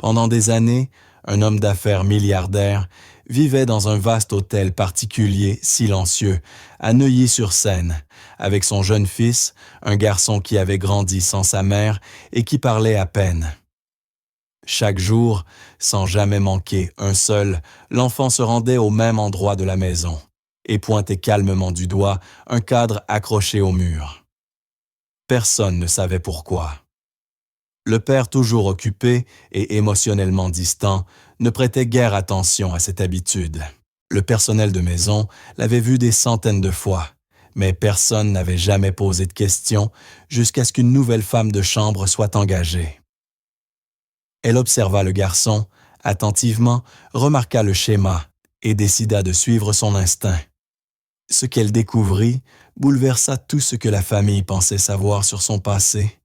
Pendant des années, un homme d'affaires milliardaire vivait dans un vaste hôtel particulier, silencieux, à Neuilly-sur-Seine, avec son jeune fils, un garçon qui avait grandi sans sa mère et qui parlait à peine. Chaque jour, sans jamais manquer un seul, l'enfant se rendait au même endroit de la maison et pointait calmement du doigt un cadre accroché au mur. Personne ne savait pourquoi. Le père, toujours occupé et émotionnellement distant, ne prêtait guère attention à cette habitude. Le personnel de maison l'avait vu des centaines de fois, mais personne n'avait jamais posé de questions jusqu'à ce qu'une nouvelle femme de chambre soit engagée. Elle observa le garçon, attentivement, remarqua le schéma et décida de suivre son instinct. Ce qu'elle découvrit bouleversa tout ce que la famille pensait savoir sur son passé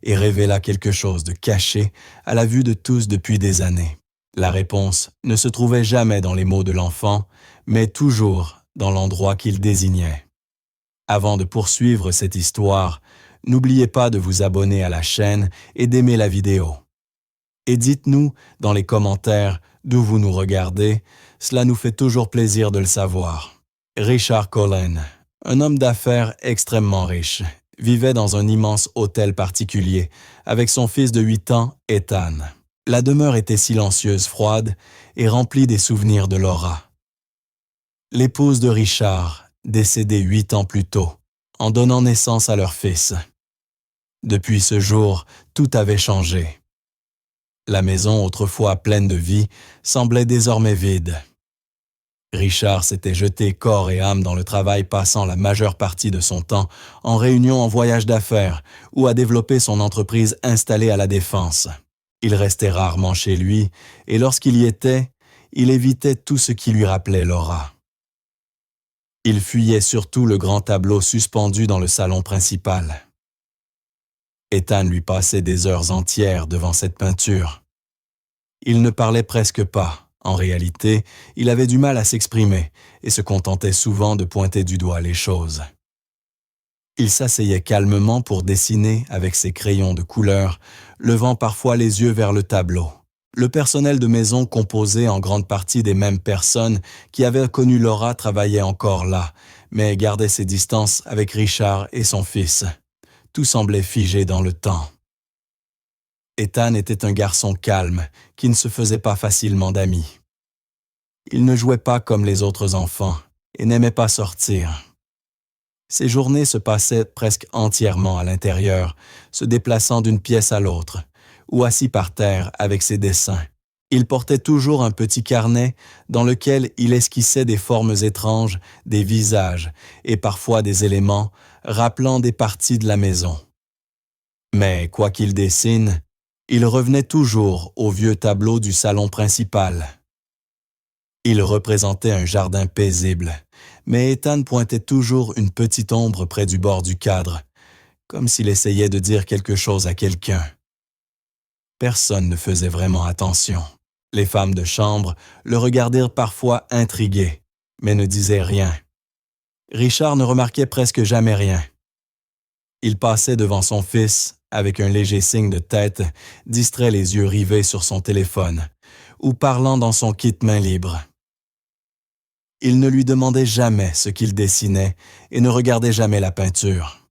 et révéla quelque chose de caché à la vue de tous depuis des années. La réponse ne se trouvait jamais dans les mots de l'enfant, mais toujours dans l'endroit qu'il désignait. Avant de poursuivre cette histoire, n'oubliez pas de vous abonner à la chaîne et d'aimer la vidéo. Et dites-nous dans les commentaires d'où vous nous regardez, cela nous fait toujours plaisir de le savoir. Richard Cullen, un homme d'affaires extrêmement riche, vivait dans un immense hôtel particulier avec son fils de 8 ans, Ethan. La demeure était silencieuse, froide et remplie des souvenirs de Laura. L'épouse de Richard, décédée 8 ans plus tôt, en donnant naissance à leur fils. Depuis ce jour, tout avait changé. La maison, autrefois pleine de vie, semblait désormais vide. Richard s'était jeté corps et âme dans le travail, passant la majeure partie de son temps en réunion, en voyage d'affaires ou à développer son entreprise installée à la Défense. Il restait rarement chez lui et lorsqu'il y était, il évitait tout ce qui lui rappelait Laura. Il fuyait surtout le grand tableau suspendu dans le salon principal. Ethan lui passait des heures entières devant cette peinture. Il ne parlait presque pas. En réalité, il avait du mal à s'exprimer et se contentait souvent de pointer du doigt les choses. Il s'asseyait calmement pour dessiner avec ses crayons de couleur, levant parfois les yeux vers le tableau. Le personnel de maison, composé en grande partie des mêmes personnes qui avaient connu Laura, travaillait encore là, mais gardait ses distances avec Richard et son fils. Tout semblait figé dans le temps. Ethan était un garçon calme, qui ne se faisait pas facilement d'amis. Il ne jouait pas comme les autres enfants et n'aimait pas sortir. Ses journées se passaient presque entièrement à l'intérieur, se déplaçant d'une pièce à l'autre, ou assis par terre avec ses dessins. Il portait toujours un petit carnet dans lequel il esquissait des formes étranges, des visages et parfois des éléments rappelant des parties de la maison. Mais quoi qu'il dessine, il revenait toujours au vieux tableau du salon principal. Il représentait un jardin paisible, mais Ethan pointait toujours une petite ombre près du bord du cadre, comme s'il essayait de dire quelque chose à quelqu'un. Personne ne faisait vraiment attention. Les femmes de chambre le regardèrent parfois intriguées, mais ne disaient rien. Richard ne remarquait presque jamais rien. Il passait devant son fils avec un léger signe de tête, distrait les yeux rivés sur son téléphone, ou parlant dans son kit main libre. Il ne lui demandait jamais ce qu'il dessinait et ne regardait jamais la peinture.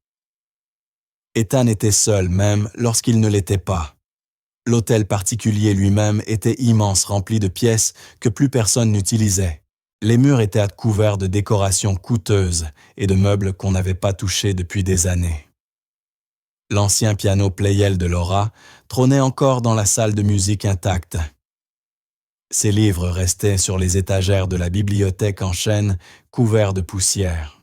Ethan était seul même lorsqu'il ne l'était pas. L'hôtel particulier lui-même était immense, rempli de pièces que plus personne n'utilisait. Les murs étaient couverts de décorations coûteuses et de meubles qu'on n'avait pas touchés depuis des années. L'ancien piano Pleyel de Laura trônait encore dans la salle de musique intacte. Ses livres restaient sur les étagères de la bibliothèque en chêne, couverts de poussière.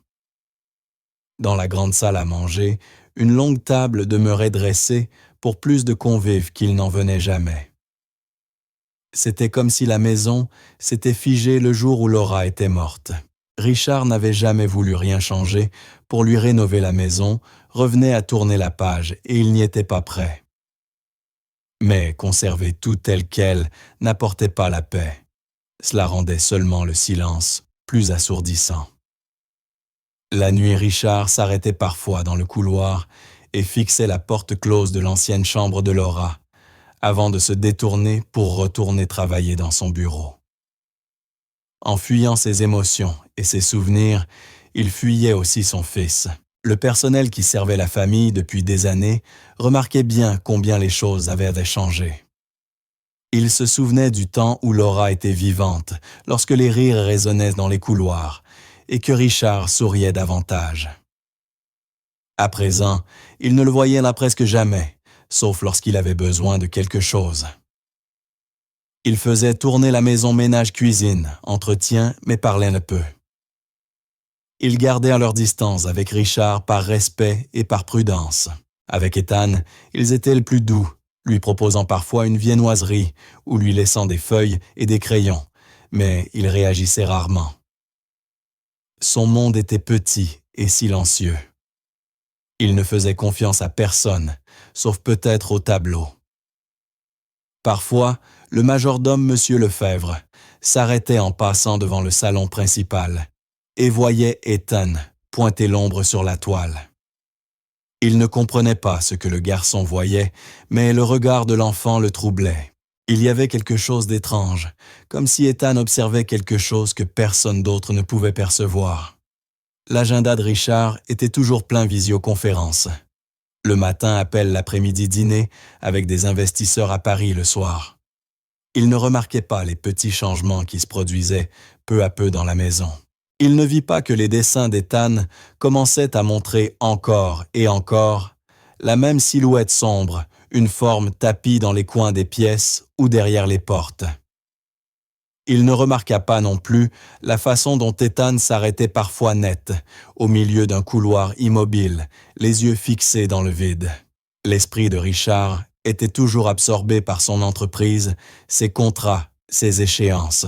Dans la grande salle à manger, une longue table demeurait dressée pour plus de convives qu'il n'en venait jamais. C'était comme si la maison s'était figée le jour où Laura était morte. Richard n'avait jamais voulu rien changer pour lui rénover la maison, revenait à tourner la page et il n'y était pas prêt. Mais conserver tout tel quel n'apportait pas la paix. Cela rendait seulement le silence plus assourdissant. La nuit, Richard s'arrêtait parfois dans le couloir et fixait la porte close de l'ancienne chambre de Laura, avant de se détourner pour retourner travailler dans son bureau. En fuyant ses émotions et ses souvenirs, il fuyait aussi son fils. Le personnel qui servait la famille depuis des années remarquait bien combien les choses avaient changé. Il se souvenait du temps où Laura était vivante, lorsque les rires résonnaient dans les couloirs, et que Richard souriait davantage. À présent, il ne le voyait là presque jamais, sauf lorsqu'il avait besoin de quelque chose. Il faisait tourner la maison ménage-cuisine, entretien, mais parlait peu. Ils gardaient leur distance avec Richard par respect et par prudence. Avec Ethan, ils étaient le plus doux, lui proposant parfois une viennoiserie ou lui laissant des feuilles et des crayons, mais il réagissait rarement. Son monde était petit et silencieux. Il ne faisait confiance à personne, sauf peut-être au tableau. Parfois, le majordome M. Lefebvre s'arrêtait en passant devant le salon principal et voyait Ethan pointer l'ombre sur la toile. Il ne comprenait pas ce que le garçon voyait, mais le regard de l'enfant le troublait. Il y avait quelque chose d'étrange, comme si Ethan observait quelque chose que personne d'autre ne pouvait percevoir. L'agenda de Richard était toujours plein visioconférence. Le matin appel, l'après-midi dîner, avec des investisseurs à Paris le soir. Il ne remarquait pas les petits changements qui se produisaient peu à peu dans la maison. Il ne vit pas que les dessins d'Ethan commençaient à montrer encore et encore la même silhouette sombre, une forme tapie dans les coins des pièces ou derrière les portes. Il ne remarqua pas non plus la façon dont Ethan s'arrêtait parfois net, au milieu d'un couloir immobile, les yeux fixés dans le vide. L'esprit de Richard était toujours absorbé par son entreprise, ses contrats, ses échéances.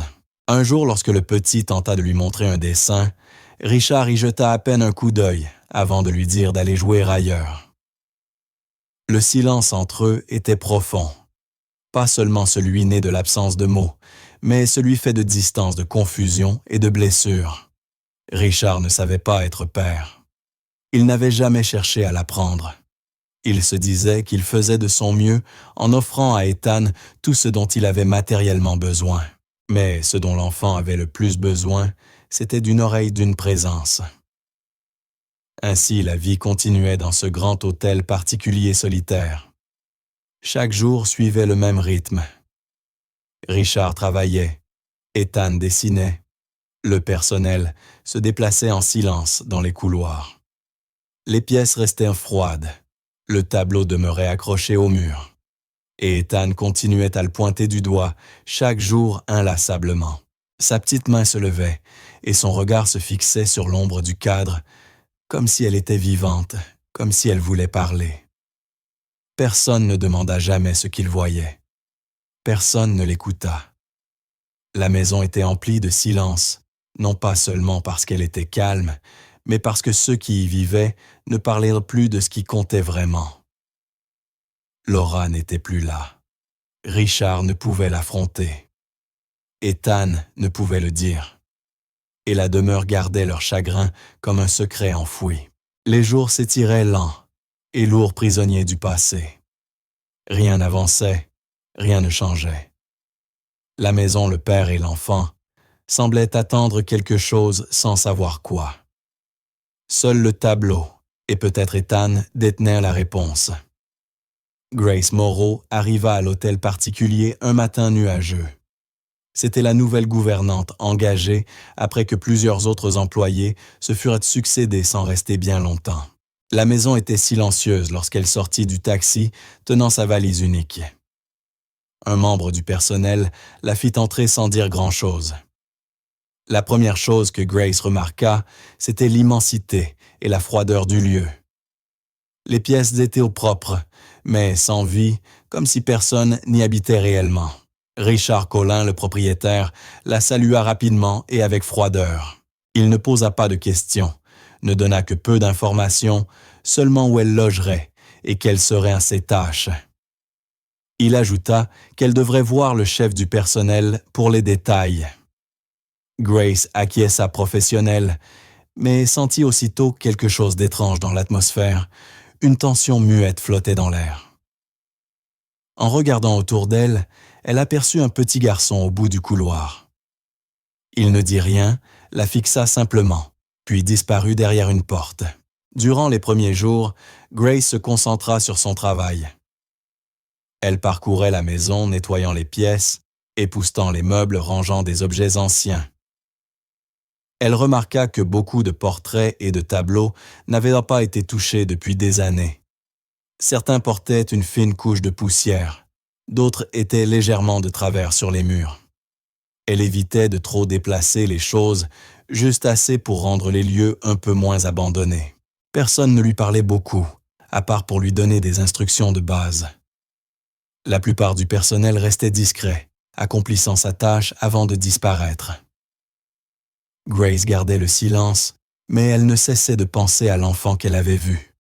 Un jour, lorsque le petit tenta de lui montrer un dessin, Richard y jeta à peine un coup d'œil avant de lui dire d'aller jouer ailleurs. Le silence entre eux était profond. Pas seulement celui né de l'absence de mots, mais celui fait de distance, de confusion et de blessures. Richard ne savait pas être père. Il n'avait jamais cherché à l'apprendre. Il se disait qu'il faisait de son mieux en offrant à Ethan tout ce dont il avait matériellement besoin. Mais ce dont l'enfant avait le plus besoin, c'était d'une oreille, d'une présence. Ainsi, la vie continuait dans ce grand hôtel particulier solitaire. Chaque jour suivait le même rythme. Richard travaillait, Ethan dessinait. Le personnel se déplaçait en silence dans les couloirs. Les pièces restaient froides. Le tableau demeurait accroché au mur. Et Ethan continuait à le pointer du doigt chaque jour inlassablement. Sa petite main se levait et son regard se fixait sur l'ombre du cadre, comme si elle était vivante, comme si elle voulait parler. Personne ne demanda jamais ce qu'il voyait. Personne ne l'écouta. La maison était emplie de silence, non pas seulement parce qu'elle était calme, mais parce que ceux qui y vivaient ne parlaient plus de ce qui comptait vraiment. Laura n'était plus là. Richard ne pouvait l'affronter. Ethan ne pouvait le dire. Et la demeure gardait leur chagrin comme un secret enfoui. Les jours s'étiraient lents et lourds prisonniers du passé. Rien n'avançait, rien ne changeait. La maison, le père et l'enfant semblaient attendre quelque chose sans savoir quoi. Seul le tableau, et peut-être Ethan, détenaient la réponse. Grace Moreau arriva à l'hôtel particulier un matin nuageux. C'était la nouvelle gouvernante engagée après que plusieurs autres employés se furent succédés sans rester bien longtemps. La maison était silencieuse lorsqu'elle sortit du taxi tenant sa valise unique. Un membre du personnel la fit entrer sans dire grand-chose. La première chose que Grace remarqua, c'était l'immensité et la froideur du lieu. Les pièces étaient au propre, mais sans vie, comme si personne n'y habitait réellement. Richard Collin, le propriétaire, la salua rapidement et avec froideur. Il ne posa pas de questions, ne donna que peu d'informations, seulement où elle logerait et quelles seraient ses tâches. Il ajouta qu'elle devrait voir le chef du personnel pour les détails. Grace acquiesça professionnelle, mais sentit aussitôt quelque chose d'étrange dans l'atmosphère. Une tension muette flottait dans l'air. En regardant autour d'elle, elle aperçut un petit garçon au bout du couloir. Il ne dit rien, la fixa simplement, puis disparut derrière une porte. Durant les premiers jours, Grace se concentra sur son travail. Elle parcourait la maison, nettoyant les pièces, époussetant les meubles, rangeant des objets anciens. Elle remarqua que beaucoup de portraits et de tableaux n'avaient pas été touchés depuis des années. Certains portaient une fine couche de poussière, d'autres étaient légèrement de travers sur les murs. Elle évitait de trop déplacer les choses, juste assez pour rendre les lieux un peu moins abandonnés. Personne ne lui parlait beaucoup, à part pour lui donner des instructions de base. La plupart du personnel restait discret, accomplissant sa tâche avant de disparaître. Grace gardait le silence, mais elle ne cessait de penser à l'enfant qu'elle avait vu.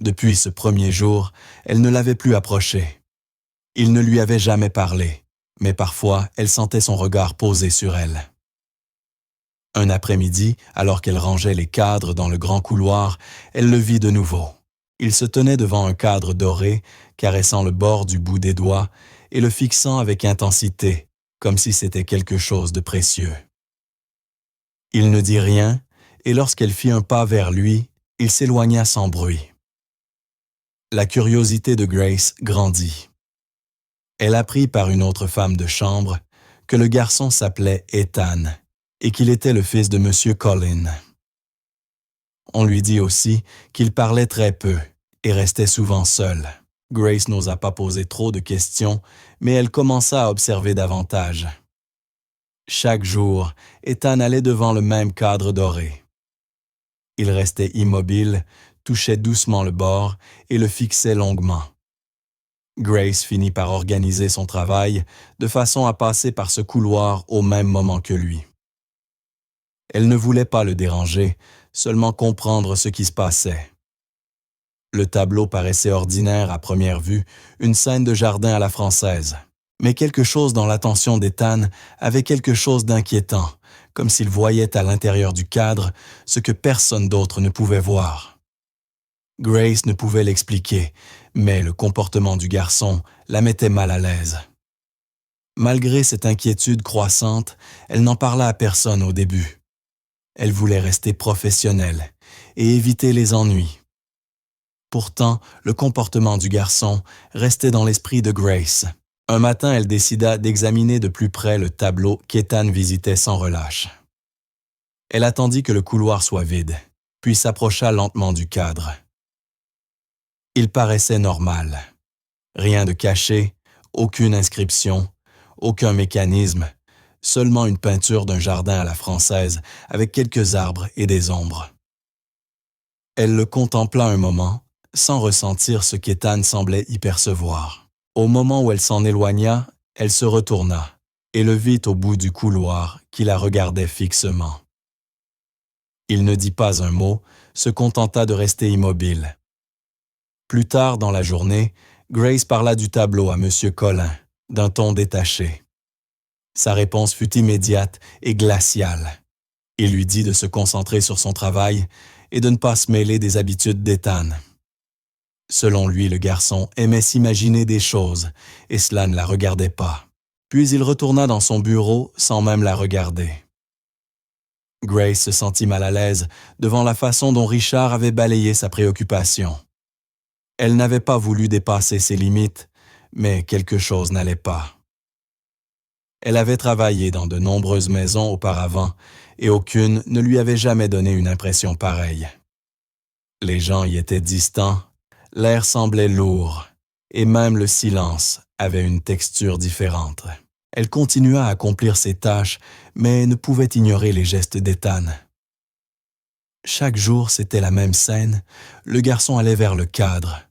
Depuis ce premier jour, elle ne l'avait plus approché. Il ne lui avait jamais parlé, mais parfois elle sentait son regard posé sur elle. Un après-midi, alors qu'elle rangeait les cadres dans le grand couloir, elle le vit de nouveau. Il se tenait devant un cadre doré, caressant le bord du bout des doigts et le fixant avec intensité, comme si c'était quelque chose de précieux. Il ne dit rien, et lorsqu'elle fit un pas vers lui, il s'éloigna sans bruit. La curiosité de Grace grandit. Elle apprit par une autre femme de chambre que le garçon s'appelait Ethan et qu'il était le fils de M. Collin. On lui dit aussi qu'il parlait très peu et restait souvent seul. Grace n'osa pas poser trop de questions, mais elle commença à observer davantage. Chaque jour, Ethan allait devant le même cadre doré. Il restait immobile, touchait doucement le bord et le fixait longuement. Grace finit par organiser son travail de façon à passer par ce couloir au même moment que lui. Elle ne voulait pas le déranger, seulement comprendre ce qui se passait. Le tableau paraissait ordinaire à première vue, une scène de jardin à la française. Mais quelque chose dans l'attention d'Ethan avait quelque chose d'inquiétant, comme s'il voyait à l'intérieur du cadre ce que personne d'autre ne pouvait voir. Grace ne pouvait l'expliquer, mais le comportement du garçon la mettait mal à l'aise. Malgré cette inquiétude croissante, elle n'en parla à personne au début. Elle voulait rester professionnelle et éviter les ennuis. Pourtant, le comportement du garçon restait dans l'esprit de Grace. Un matin, elle décida d'examiner de plus près le tableau qu'Ethan visitait sans relâche. Elle attendit que le couloir soit vide, puis s'approcha lentement du cadre. Il paraissait normal. Rien de caché, aucune inscription, aucun mécanisme, seulement une peinture d'un jardin à la française avec quelques arbres et des ombres. Elle le contempla un moment, sans ressentir ce qu'Ethan semblait y percevoir. Au moment où elle s'en éloigna, elle se retourna et le vit au bout du couloir qui la regardait fixement. Il ne dit pas un mot, se contenta de rester immobile. Plus tard dans la journée, Grace parla du tableau à M. Collin, d'un ton détaché. Sa réponse fut immédiate et glaciale. Il lui dit de se concentrer sur son travail et de ne pas se mêler des habitudes d'Ethan. Selon lui, le garçon aimait s'imaginer des choses et cela ne la regardait pas. Puis il retourna dans son bureau sans même la regarder. Grace se sentit mal à l'aise devant la façon dont Richard avait balayé sa préoccupation. Elle n'avait pas voulu dépasser ses limites, mais quelque chose n'allait pas. Elle avait travaillé dans de nombreuses maisons auparavant et aucune ne lui avait jamais donné une impression pareille. Les gens y étaient distants, l'air semblait lourd et même le silence avait une texture différente. Elle continua à accomplir ses tâches, mais ne pouvait ignorer les gestes d'Ethan. Chaque jour, c'était la même scène. Le garçon allait vers le cadre,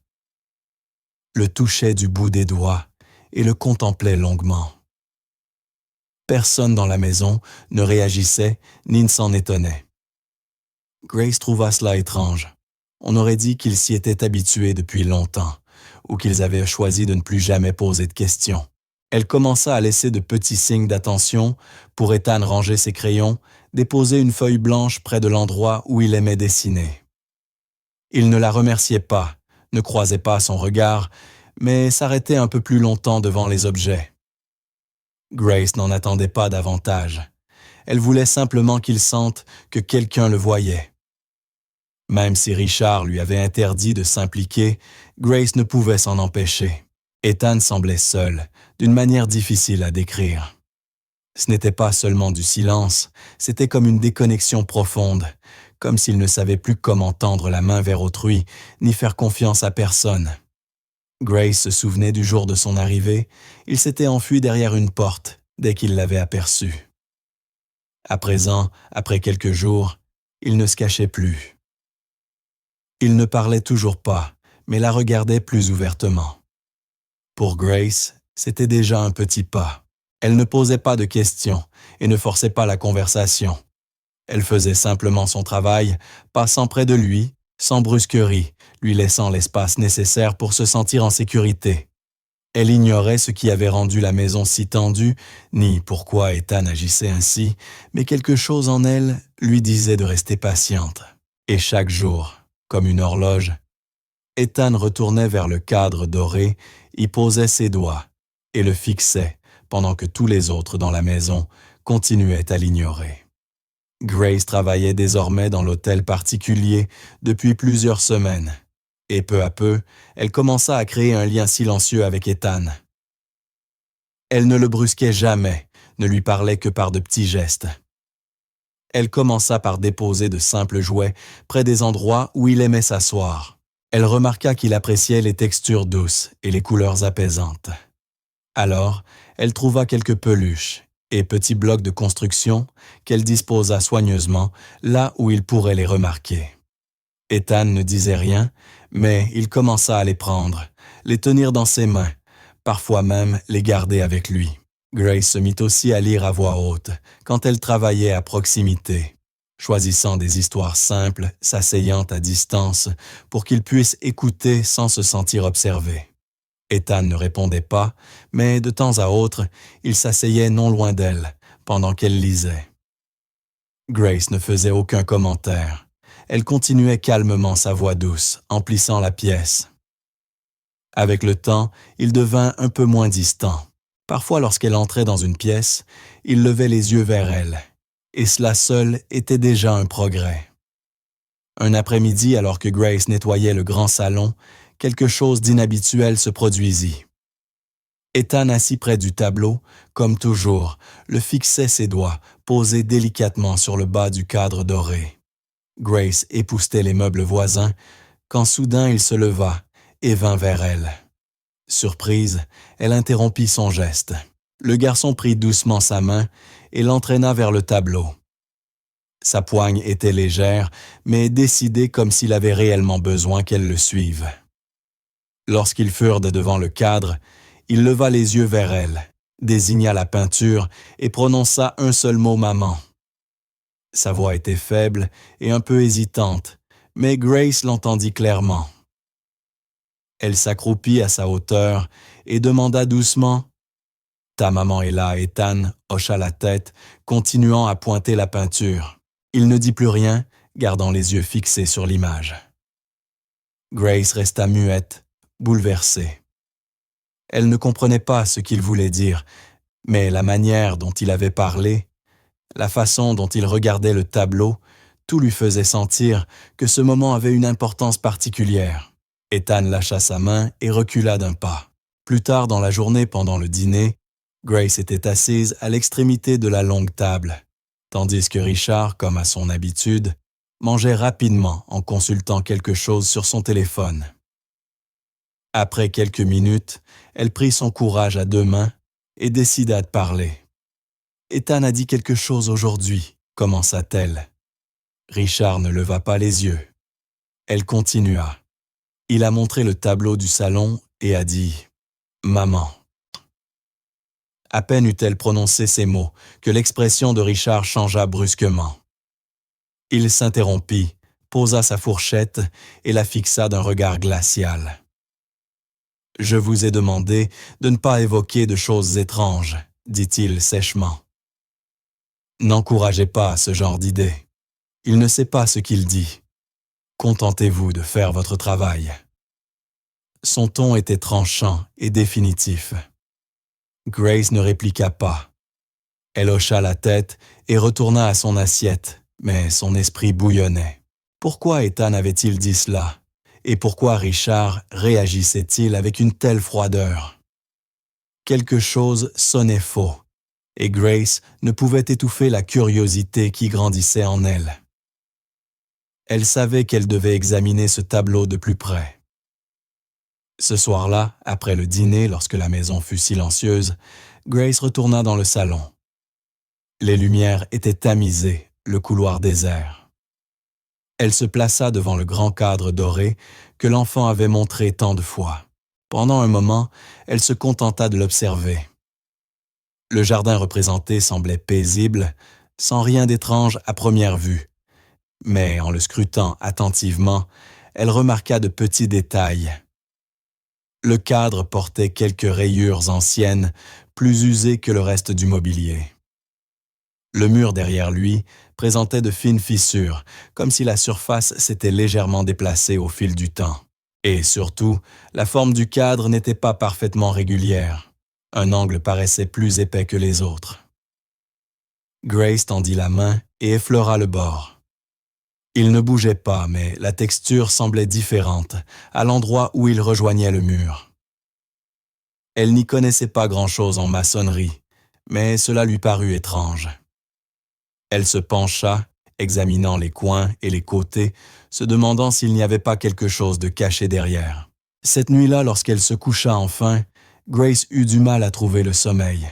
le touchait du bout des doigts et le contemplait longuement. Personne dans la maison ne réagissait ni ne s'en étonnait. Grace trouva cela étrange. On aurait dit qu'ils s'y étaient habitués depuis longtemps, ou qu'ils avaient choisi de ne plus jamais poser de questions. Elle commença à laisser de petits signes d'attention pour Ethan ranger ses crayons, déposer une feuille blanche près de l'endroit où il aimait dessiner. Il ne la remerciait pas, ne croisait pas son regard, mais s'arrêtait un peu plus longtemps devant les objets. Grace n'en attendait pas davantage. Elle voulait simplement qu'il sente que quelqu'un le voyait. Même si Richard lui avait interdit de s'impliquer, Grace ne pouvait s'en empêcher. Ethan semblait seul, d'une manière difficile à décrire. Ce n'était pas seulement du silence, c'était comme une déconnexion profonde, comme s'il ne savait plus comment tendre la main vers autrui, ni faire confiance à personne. Grace se souvenait du jour de son arrivée, il s'était enfui derrière une porte dès qu'il l'avait aperçu. À présent, après quelques jours, il ne se cachait plus. Il ne parlait toujours pas, mais la regardait plus ouvertement. Pour Grace, c'était déjà un petit pas. Elle ne posait pas de questions et ne forçait pas la conversation. Elle faisait simplement son travail, passant près de lui, sans brusquerie, lui laissant l'espace nécessaire pour se sentir en sécurité. Elle ignorait ce qui avait rendu la maison si tendue, ni pourquoi Ethan agissait ainsi, mais quelque chose en elle lui disait de rester patiente. Et chaque jour, comme une horloge, Ethan retournait vers le cadre doré, y posait ses doigts et le fixait pendant que tous les autres dans la maison continuaient à l'ignorer. Grace travaillait désormais dans l'hôtel particulier depuis plusieurs semaines, et peu à peu, elle commença à créer un lien silencieux avec Ethan. Elle ne le brusquait jamais, ne lui parlait que par de petits gestes. Elle commença par déposer de simples jouets près des endroits où il aimait s'asseoir. Elle remarqua qu'il appréciait les textures douces et les couleurs apaisantes. Alors, elle trouva quelques peluches et petits blocs de construction qu'elle disposa soigneusement là où il pourrait les remarquer. Ethan ne disait rien, mais il commença à les prendre, les tenir dans ses mains, parfois même les garder avec lui. Grace se mit aussi à lire à voix haute quand elle travaillait à proximité, choisissant des histoires simples, s'asseyant à distance pour qu'il puisse écouter sans se sentir observé. Ethan ne répondait pas, mais de temps à autre, il s'asseyait non loin d'elle, pendant qu'elle lisait. Grace ne faisait aucun commentaire. Elle continuait calmement sa voix douce, emplissant la pièce. Avec le temps, il devint un peu moins distant. Parfois, lorsqu'elle entrait dans une pièce, il levait les yeux vers elle, et cela seul était déjà un progrès. Un après-midi, alors que Grace nettoyait le grand salon, quelque chose d'inhabituel se produisit. Ethan, assis près du tableau, comme toujours, le fixait ses doigts, posés délicatement sur le bas du cadre doré. Grace époussetait les meubles voisins, quand soudain il se leva et vint vers elle. Surprise, elle interrompit son geste. Le garçon prit doucement sa main et l'entraîna vers le tableau. Sa poigne était légère, mais décidée comme s'il avait réellement besoin qu'elle le suive. Lorsqu'ils furent devant le cadre, il leva les yeux vers elle, désigna la peinture et prononça un seul mot « maman ». Sa voix était faible et un peu hésitante, mais Grace l'entendit clairement. Elle s'accroupit à sa hauteur et demanda doucement « Ta maman est là » Ethan hocha la tête, continuant à pointer la peinture. Il ne dit plus rien, gardant les yeux fixés sur l'image. Grace resta muette, bouleversée. Elle ne comprenait pas ce qu'il voulait dire, mais la manière dont il avait parlé, la façon dont il regardait le tableau, tout lui faisait sentir que ce moment avait une importance particulière. Ethan lâcha sa main et recula d'un pas. Plus tard dans la journée, pendant le dîner, Grace était assise à l'extrémité de la longue table, tandis que Richard, comme à son habitude, mangeait rapidement en consultant quelque chose sur son téléphone. Après quelques minutes, elle prit son courage à deux mains et décida de parler. « Ethan a dit quelque chose aujourd'hui », commença-t-elle. Richard ne leva pas les yeux. Elle continua. Il a montré le tableau du salon et a dit « Maman ». À peine eut-elle prononcé ces mots que l'expression de Richard changea brusquement. Il s'interrompit, posa sa fourchette et la fixa d'un regard glacial. « Je vous ai demandé de ne pas évoquer de choses étranges », dit-il sèchement. « N'encouragez pas ce genre d'idée. Il ne sait pas ce qu'il dit. Contentez-vous de faire votre travail. » Son ton était tranchant et définitif. Grace ne répliqua pas. Elle hocha la tête et retourna à son assiette, mais son esprit bouillonnait. Pourquoi Ethan avait-il dit cela? Et pourquoi Richard réagissait-il avec une telle froideur? Quelque chose sonnait faux, et Grace ne pouvait étouffer la curiosité qui grandissait en elle. Elle savait qu'elle devait examiner ce tableau de plus près. Ce soir-là, après le dîner, lorsque la maison fut silencieuse, Grace retourna dans le salon. Les lumières étaient tamisées, le couloir désert. Elle se plaça devant le grand cadre doré que l'enfant avait montré tant de fois. Pendant un moment, elle se contenta de l'observer. Le jardin représenté semblait paisible, sans rien d'étrange à première vue. Mais en le scrutant attentivement, elle remarqua de petits détails. Le cadre portait quelques rayures anciennes, plus usées que le reste du mobilier. Le mur derrière lui présentait de fines fissures, comme si la surface s'était légèrement déplacée au fil du temps. Et surtout, la forme du cadre n'était pas parfaitement régulière. Un angle paraissait plus épais que les autres. Grace tendit la main et effleura le bord. Il ne bougeait pas, mais la texture semblait différente, à l'endroit où il rejoignait le mur. Elle n'y connaissait pas grand-chose en maçonnerie, mais cela lui parut étrange. Elle se pencha, examinant les coins et les côtés, se demandant s'il n'y avait pas quelque chose de caché derrière. Cette nuit-là, lorsqu'elle se coucha enfin, Grace eut du mal à trouver le sommeil.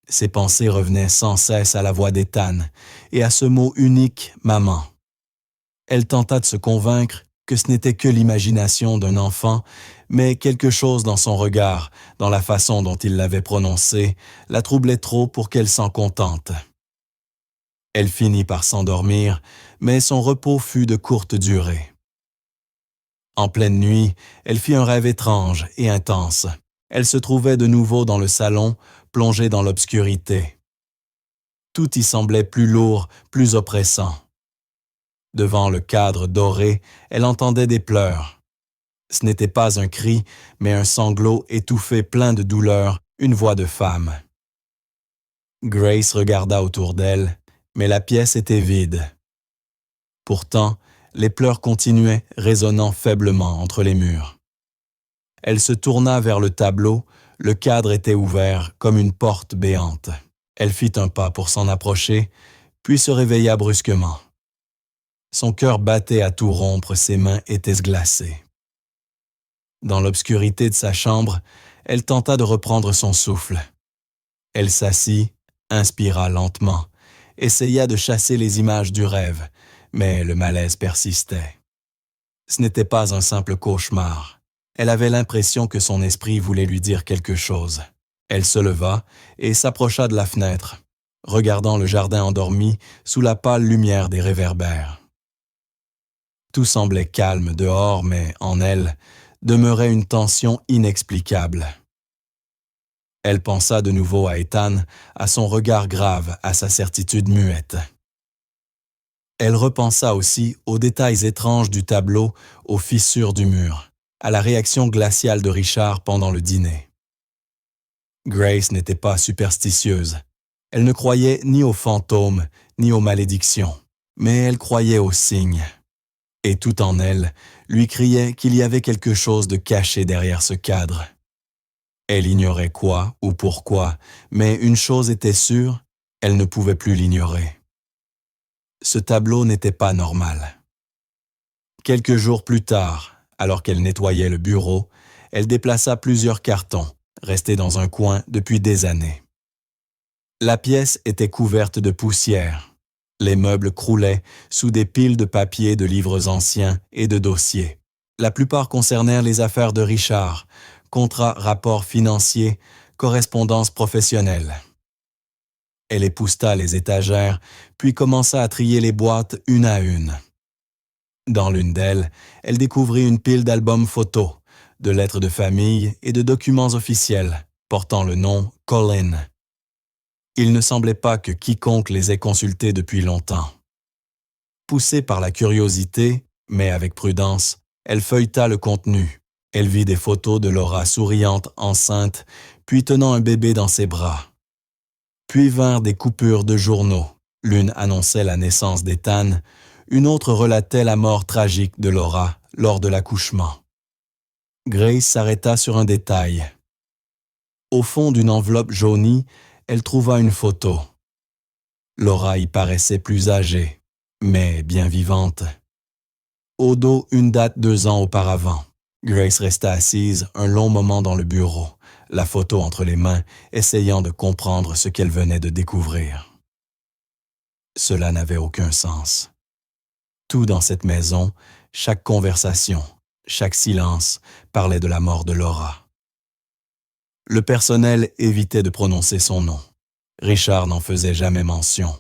Ses pensées revenaient sans cesse à la voix d'Ethan et à ce mot unique « maman ». Elle tenta de se convaincre que ce n'était que l'imagination d'un enfant, mais quelque chose dans son regard, dans la façon dont il l'avait prononcé, la troublait trop pour qu'elle s'en contente. Elle finit par s'endormir, mais son repos fut de courte durée. En pleine nuit, elle fit un rêve étrange et intense. Elle se trouvait de nouveau dans le salon, plongée dans l'obscurité. Tout y semblait plus lourd, plus oppressant. Devant le cadre doré, elle entendait des pleurs. Ce n'était pas un cri, mais un sanglot étouffé plein de douleur, une voix de femme. Grace regarda autour d'elle, mais la pièce était vide. Pourtant, les pleurs continuaient, résonnant faiblement entre les murs. Elle se tourna vers le tableau, le cadre était ouvert comme une porte béante. Elle fit un pas pour s'en approcher, puis se réveilla brusquement. Son cœur battait à tout rompre, ses mains étaient glacées. Dans l'obscurité de sa chambre, elle tenta de reprendre son souffle. Elle s'assit, inspira lentement, essaya de chasser les images du rêve, mais le malaise persistait. Ce n'était pas un simple cauchemar. Elle avait l'impression que son esprit voulait lui dire quelque chose. Elle se leva et s'approcha de la fenêtre, regardant le jardin endormi sous la pâle lumière des réverbères. Tout semblait calme dehors, mais en elle demeurait une tension inexplicable. Elle pensa de nouveau à Ethan, à son regard grave, à sa certitude muette. Elle repensa aussi aux détails étranges du tableau, aux fissures du mur, à la réaction glaciale de Richard pendant le dîner. Grace n'était pas superstitieuse. Elle ne croyait ni aux fantômes, ni aux malédictions, mais elle croyait aux signes. Et tout en elle lui criait qu'il y avait quelque chose de caché derrière ce cadre. Elle ignorait quoi ou pourquoi, mais une chose était sûre, elle ne pouvait plus l'ignorer. Ce tableau n'était pas normal. Quelques jours plus tard, alors qu'elle nettoyait le bureau, elle déplaça plusieurs cartons, restés dans un coin depuis des années. La pièce était couverte de poussière. Les meubles croulaient sous des piles de papiers de livres anciens et de dossiers. La plupart concernèrent les affaires de Richard, contrats, rapports financiers, correspondances professionnelles. Elle épousseta les étagères, puis commença à trier les boîtes une à une. Dans l'une d'elles, elle découvrit une pile d'albums photos, de lettres de famille et de documents officiels, portant le nom Colin. Il ne semblait pas que quiconque les ait consultés depuis longtemps. Poussée par la curiosité, mais avec prudence, elle feuilleta le contenu, Elle vit des photos de Laura souriante, enceinte, puis tenant un bébé dans ses bras. Puis vinrent des coupures de journaux. L'une annonçait la naissance d'Ethan, une autre relatait la mort tragique de Laura lors de l'accouchement. Grace s'arrêta sur un détail. Au fond d'une enveloppe jaunie, elle trouva une photo. Laura y paraissait plus âgée, mais bien vivante. Au dos, une date 2 ans auparavant. Grace resta assise un long moment dans le bureau, la photo entre les mains, essayant de comprendre ce qu'elle venait de découvrir. Cela n'avait aucun sens. Tout dans cette maison, chaque conversation, chaque silence parlait de la mort de Laura. Le personnel évitait de prononcer son nom. Richard n'en faisait jamais mention.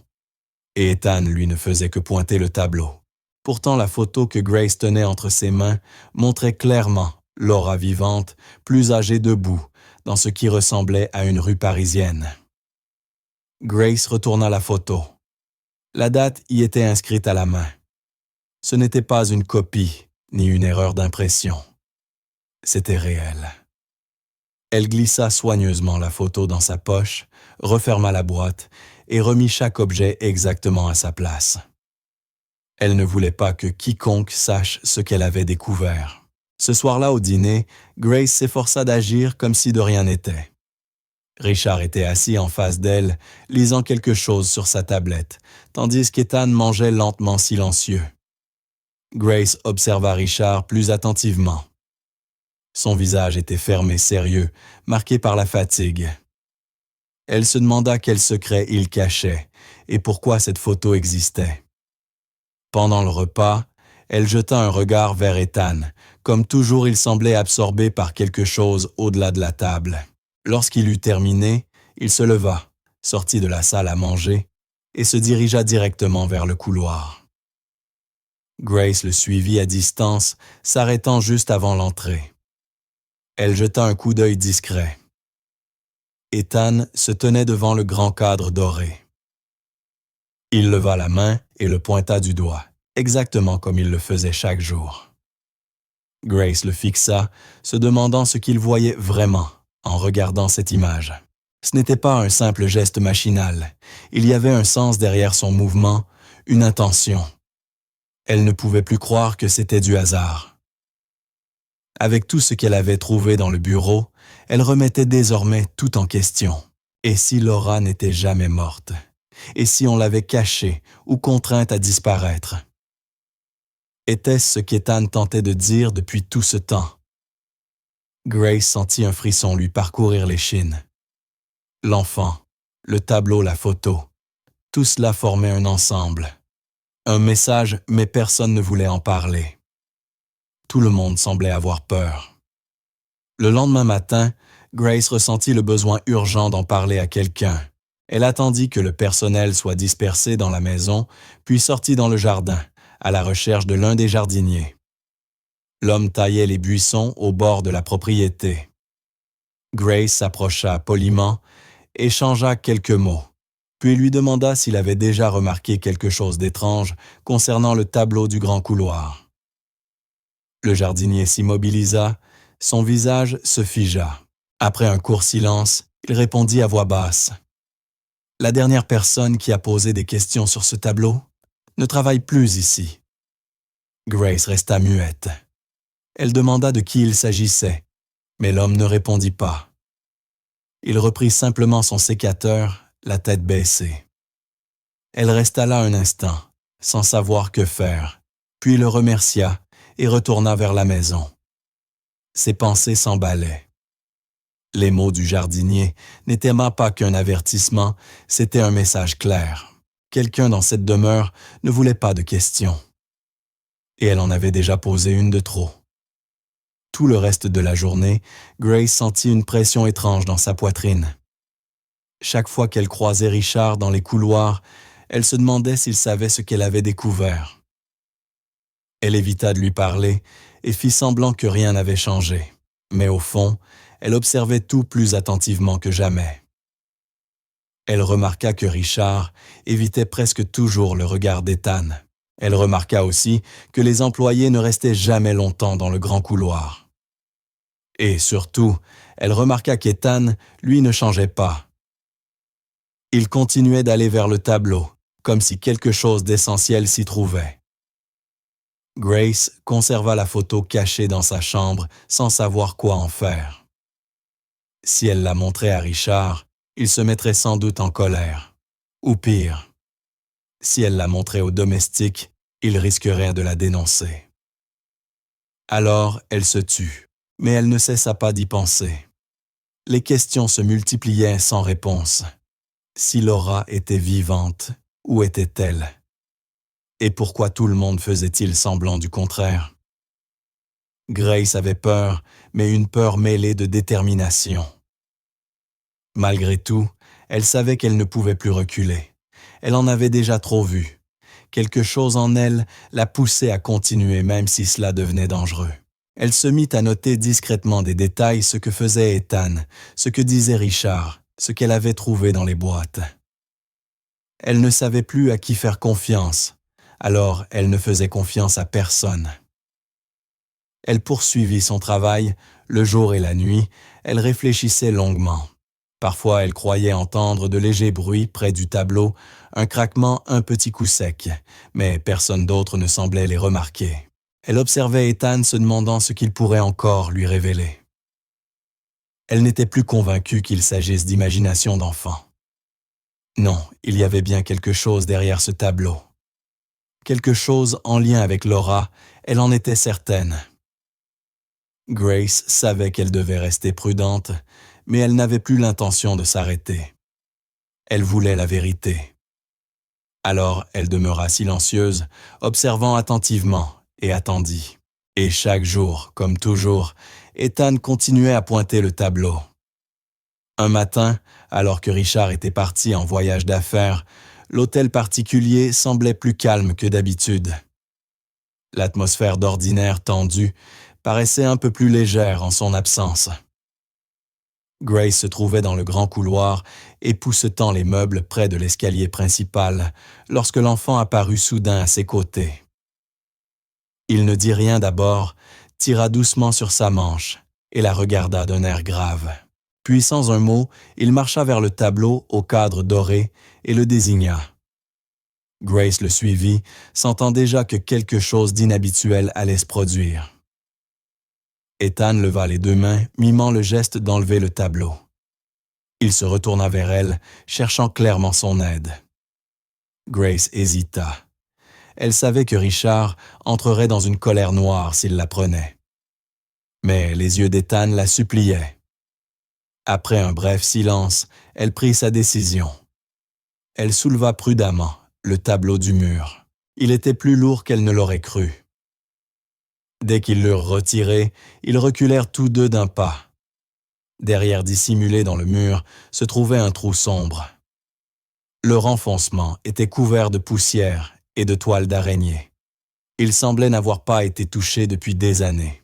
Et Ethan, lui, ne faisait que pointer le tableau. Pourtant, la photo que Grace tenait entre ses mains montrait clairement Laura vivante, plus âgée debout, dans ce qui ressemblait à une rue parisienne. Grace retourna la photo. La date y était inscrite à la main. Ce n'était pas une copie, ni une erreur d'impression. C'était réel. Elle glissa soigneusement la photo dans sa poche, referma la boîte et remit chaque objet exactement à sa place. Elle ne voulait pas que quiconque sache ce qu'elle avait découvert. Ce soir-là au dîner, Grace s'efforça d'agir comme si de rien n'était. Richard était assis en face d'elle, lisant quelque chose sur sa tablette, tandis qu'Ethan mangeait lentement silencieux. Grace observa Richard plus attentivement. Son visage était ferme et sérieux, marqué par la fatigue. Elle se demanda quel secret il cachait et pourquoi cette photo existait. Pendant le repas, elle jeta un regard vers Ethan. Comme toujours, il semblait absorbé par quelque chose au-delà de la table. Lorsqu'il eut terminé, il se leva, sortit de la salle à manger et se dirigea directement vers le couloir. Grace le suivit à distance, s'arrêtant juste avant l'entrée. Elle jeta un coup d'œil discret. Ethan se tenait devant le grand cadre doré. Il leva la main et le pointa du doigt, exactement comme il le faisait chaque jour. Grace le fixa, se demandant ce qu'il voyait vraiment en regardant cette image. Ce n'était pas un simple geste machinal. Il y avait un sens derrière son mouvement, une intention. Elle ne pouvait plus croire que c'était du hasard. Avec tout ce qu'elle avait trouvé dans le bureau, elle remettait désormais tout en question. Et si Laura n'était jamais morte? Et si on l'avait cachée ou contrainte à disparaître? Était-ce ce qu'Ethan tentait de dire depuis tout ce temps? Grace sentit un frisson lui parcourir l'échine. L'enfant, le tableau, la photo, tout cela formait un ensemble. Un message, mais personne ne voulait en parler. Tout le monde semblait avoir peur. Le lendemain matin, Grace ressentit le besoin urgent d'en parler à quelqu'un. Elle attendit que le personnel soit dispersé dans la maison, puis sortit dans le jardin, à la recherche de l'un des jardiniers. L'homme taillait les buissons au bord de la propriété. Grace s'approcha poliment, échangea quelques mots, puis lui demanda s'il avait déjà remarqué quelque chose d'étrange concernant le tableau du grand couloir. Le jardinier s'immobilisa, son visage se figea. Après un court silence, il répondit à voix basse. « La dernière personne qui a posé des questions sur ce tableau ne travaille plus ici. » Grace resta muette. Elle demanda de qui il s'agissait, mais l'homme ne répondit pas. Il reprit simplement son sécateur, la tête baissée. Elle resta là un instant, sans savoir que faire, puis le remercia et retourna vers la maison. Ses pensées s'emballaient. Les mots du jardinier n'étaient pas qu'un avertissement, c'était un message clair. Quelqu'un dans cette demeure ne voulait pas de questions. Et elle en avait déjà posé une de trop. Tout le reste de la journée, Grace sentit une pression étrange dans sa poitrine. Chaque fois qu'elle croisait Richard dans les couloirs, elle se demandait s'il savait ce qu'elle avait découvert. Elle évita de lui parler et fit semblant que rien n'avait changé. Mais au fond, elle observait tout plus attentivement que jamais. Elle remarqua que Richard évitait presque toujours le regard d'Ethan. Elle remarqua aussi que les employés ne restaient jamais longtemps dans le grand couloir. Et surtout, elle remarqua qu'Ethan, lui, ne changeait pas. Il continuait d'aller vers le tableau, comme si quelque chose d'essentiel s'y trouvait. Grace conserva la photo cachée dans sa chambre sans savoir quoi en faire. Si elle la montrait à Richard, il se mettrait sans doute en colère. Ou pire, si elle la montrait aux domestiques, il risquerait de la dénoncer. Alors, elle se tut, mais elle ne cessa pas d'y penser. Les questions se multipliaient sans réponse. Si Laura était vivante, où était-elle? Et pourquoi tout le monde faisait-il semblant du contraire? Grace avait peur, mais une peur mêlée de détermination. Malgré tout, elle savait qu'elle ne pouvait plus reculer. Elle en avait déjà trop vu. Quelque chose en elle la poussait à continuer même si cela devenait dangereux. Elle se mit à noter discrètement des détails ce que faisait Ethan, ce que disait Richard, ce qu'elle avait trouvé dans les boîtes. Elle ne savait plus à qui faire confiance, alors elle ne faisait confiance à personne. Elle poursuivit son travail, le jour et la nuit, elle réfléchissait longuement. Parfois, elle croyait entendre de légers bruits près du tableau, un craquement, un petit coup sec, mais personne d'autre ne semblait les remarquer. Elle observait Ethan se demandant ce qu'il pourrait encore lui révéler. Elle n'était plus convaincue qu'il s'agisse d'imagination d'enfant. Non, il y avait bien quelque chose derrière ce tableau. Quelque chose en lien avec Laura, elle en était certaine. Grace savait qu'elle devait rester prudente, mais elle n'avait plus l'intention de s'arrêter. Elle voulait la vérité. Alors elle demeura silencieuse, observant attentivement, et attendit. Et chaque jour, comme toujours, Ethan continuait à pointer le tableau. Un matin, alors que Richard était parti en voyage d'affaires, l'hôtel particulier semblait plus calme que d'habitude. L'atmosphère d'ordinaire tendue paraissait un peu plus légère en son absence. Grace se trouvait dans le grand couloir, époussetant les meubles près de l'escalier principal, lorsque l'enfant apparut soudain à ses côtés. Il ne dit rien d'abord, tira doucement sur sa manche et la regarda d'un air grave. Puis, sans un mot, il marcha vers le tableau au cadre doré et le désigna. Grace le suivit, sentant déjà que quelque chose d'inhabituel allait se produire. Ethan leva les deux mains, mimant le geste d'enlever le tableau. Il se retourna vers elle, cherchant clairement son aide. Grace hésita. Elle savait que Richard entrerait dans une colère noire s'il la prenait. Mais les yeux d'Ethan la suppliaient. Après un bref silence, elle prit sa décision. Elle souleva prudemment le tableau du mur. Il était plus lourd qu'elle ne l'aurait cru. Dès qu'ils l'eurent retiré, ils reculèrent tous deux d'un pas. Derrière dissimulé dans le mur se trouvait un trou sombre. Le renfoncement était couvert de poussière et de toiles d'araignée. Il semblait n'avoir pas été touché depuis des années.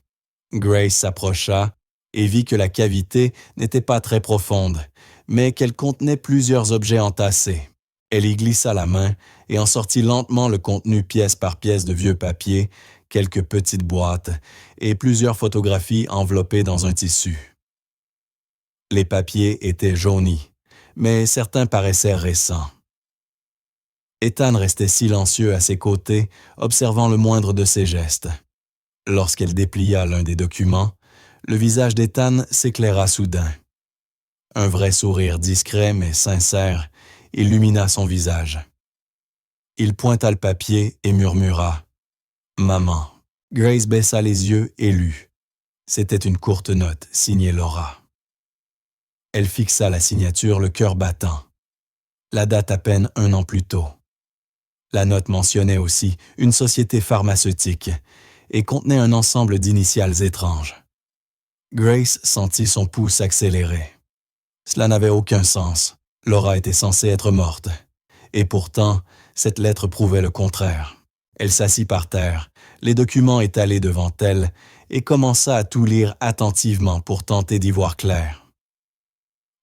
Grace s'approcha et vit que la cavité n'était pas très profonde, mais qu'elle contenait plusieurs objets entassés. Elle y glissa la main et en sortit lentement le contenu pièce par pièce de vieux papier, quelques petites boîtes et plusieurs photographies enveloppées dans un tissu. Les papiers étaient jaunis, mais certains paraissaient récents. Ethan restait silencieux à ses côtés, observant le moindre de ses gestes. Lorsqu'elle déplia l'un des documents, le visage d'Ethan s'éclaira soudain. Un vrai sourire discret mais sincère illumina son visage. Il pointa le papier et murmura « Maman ». Grace baissa les yeux et lut. C'était une courte note signée Laura. Elle fixa la signature, le cœur battant. La date à peine 1 an plus tôt. La note mentionnait aussi une société pharmaceutique et contenait un ensemble d'initiales étranges. Grace sentit son pouls s'accélérer. Cela n'avait aucun sens. Laura était censée être morte. Et pourtant, cette lettre prouvait le contraire. Elle s'assit par terre, les documents étalés devant elle, et commença à tout lire attentivement pour tenter d'y voir clair.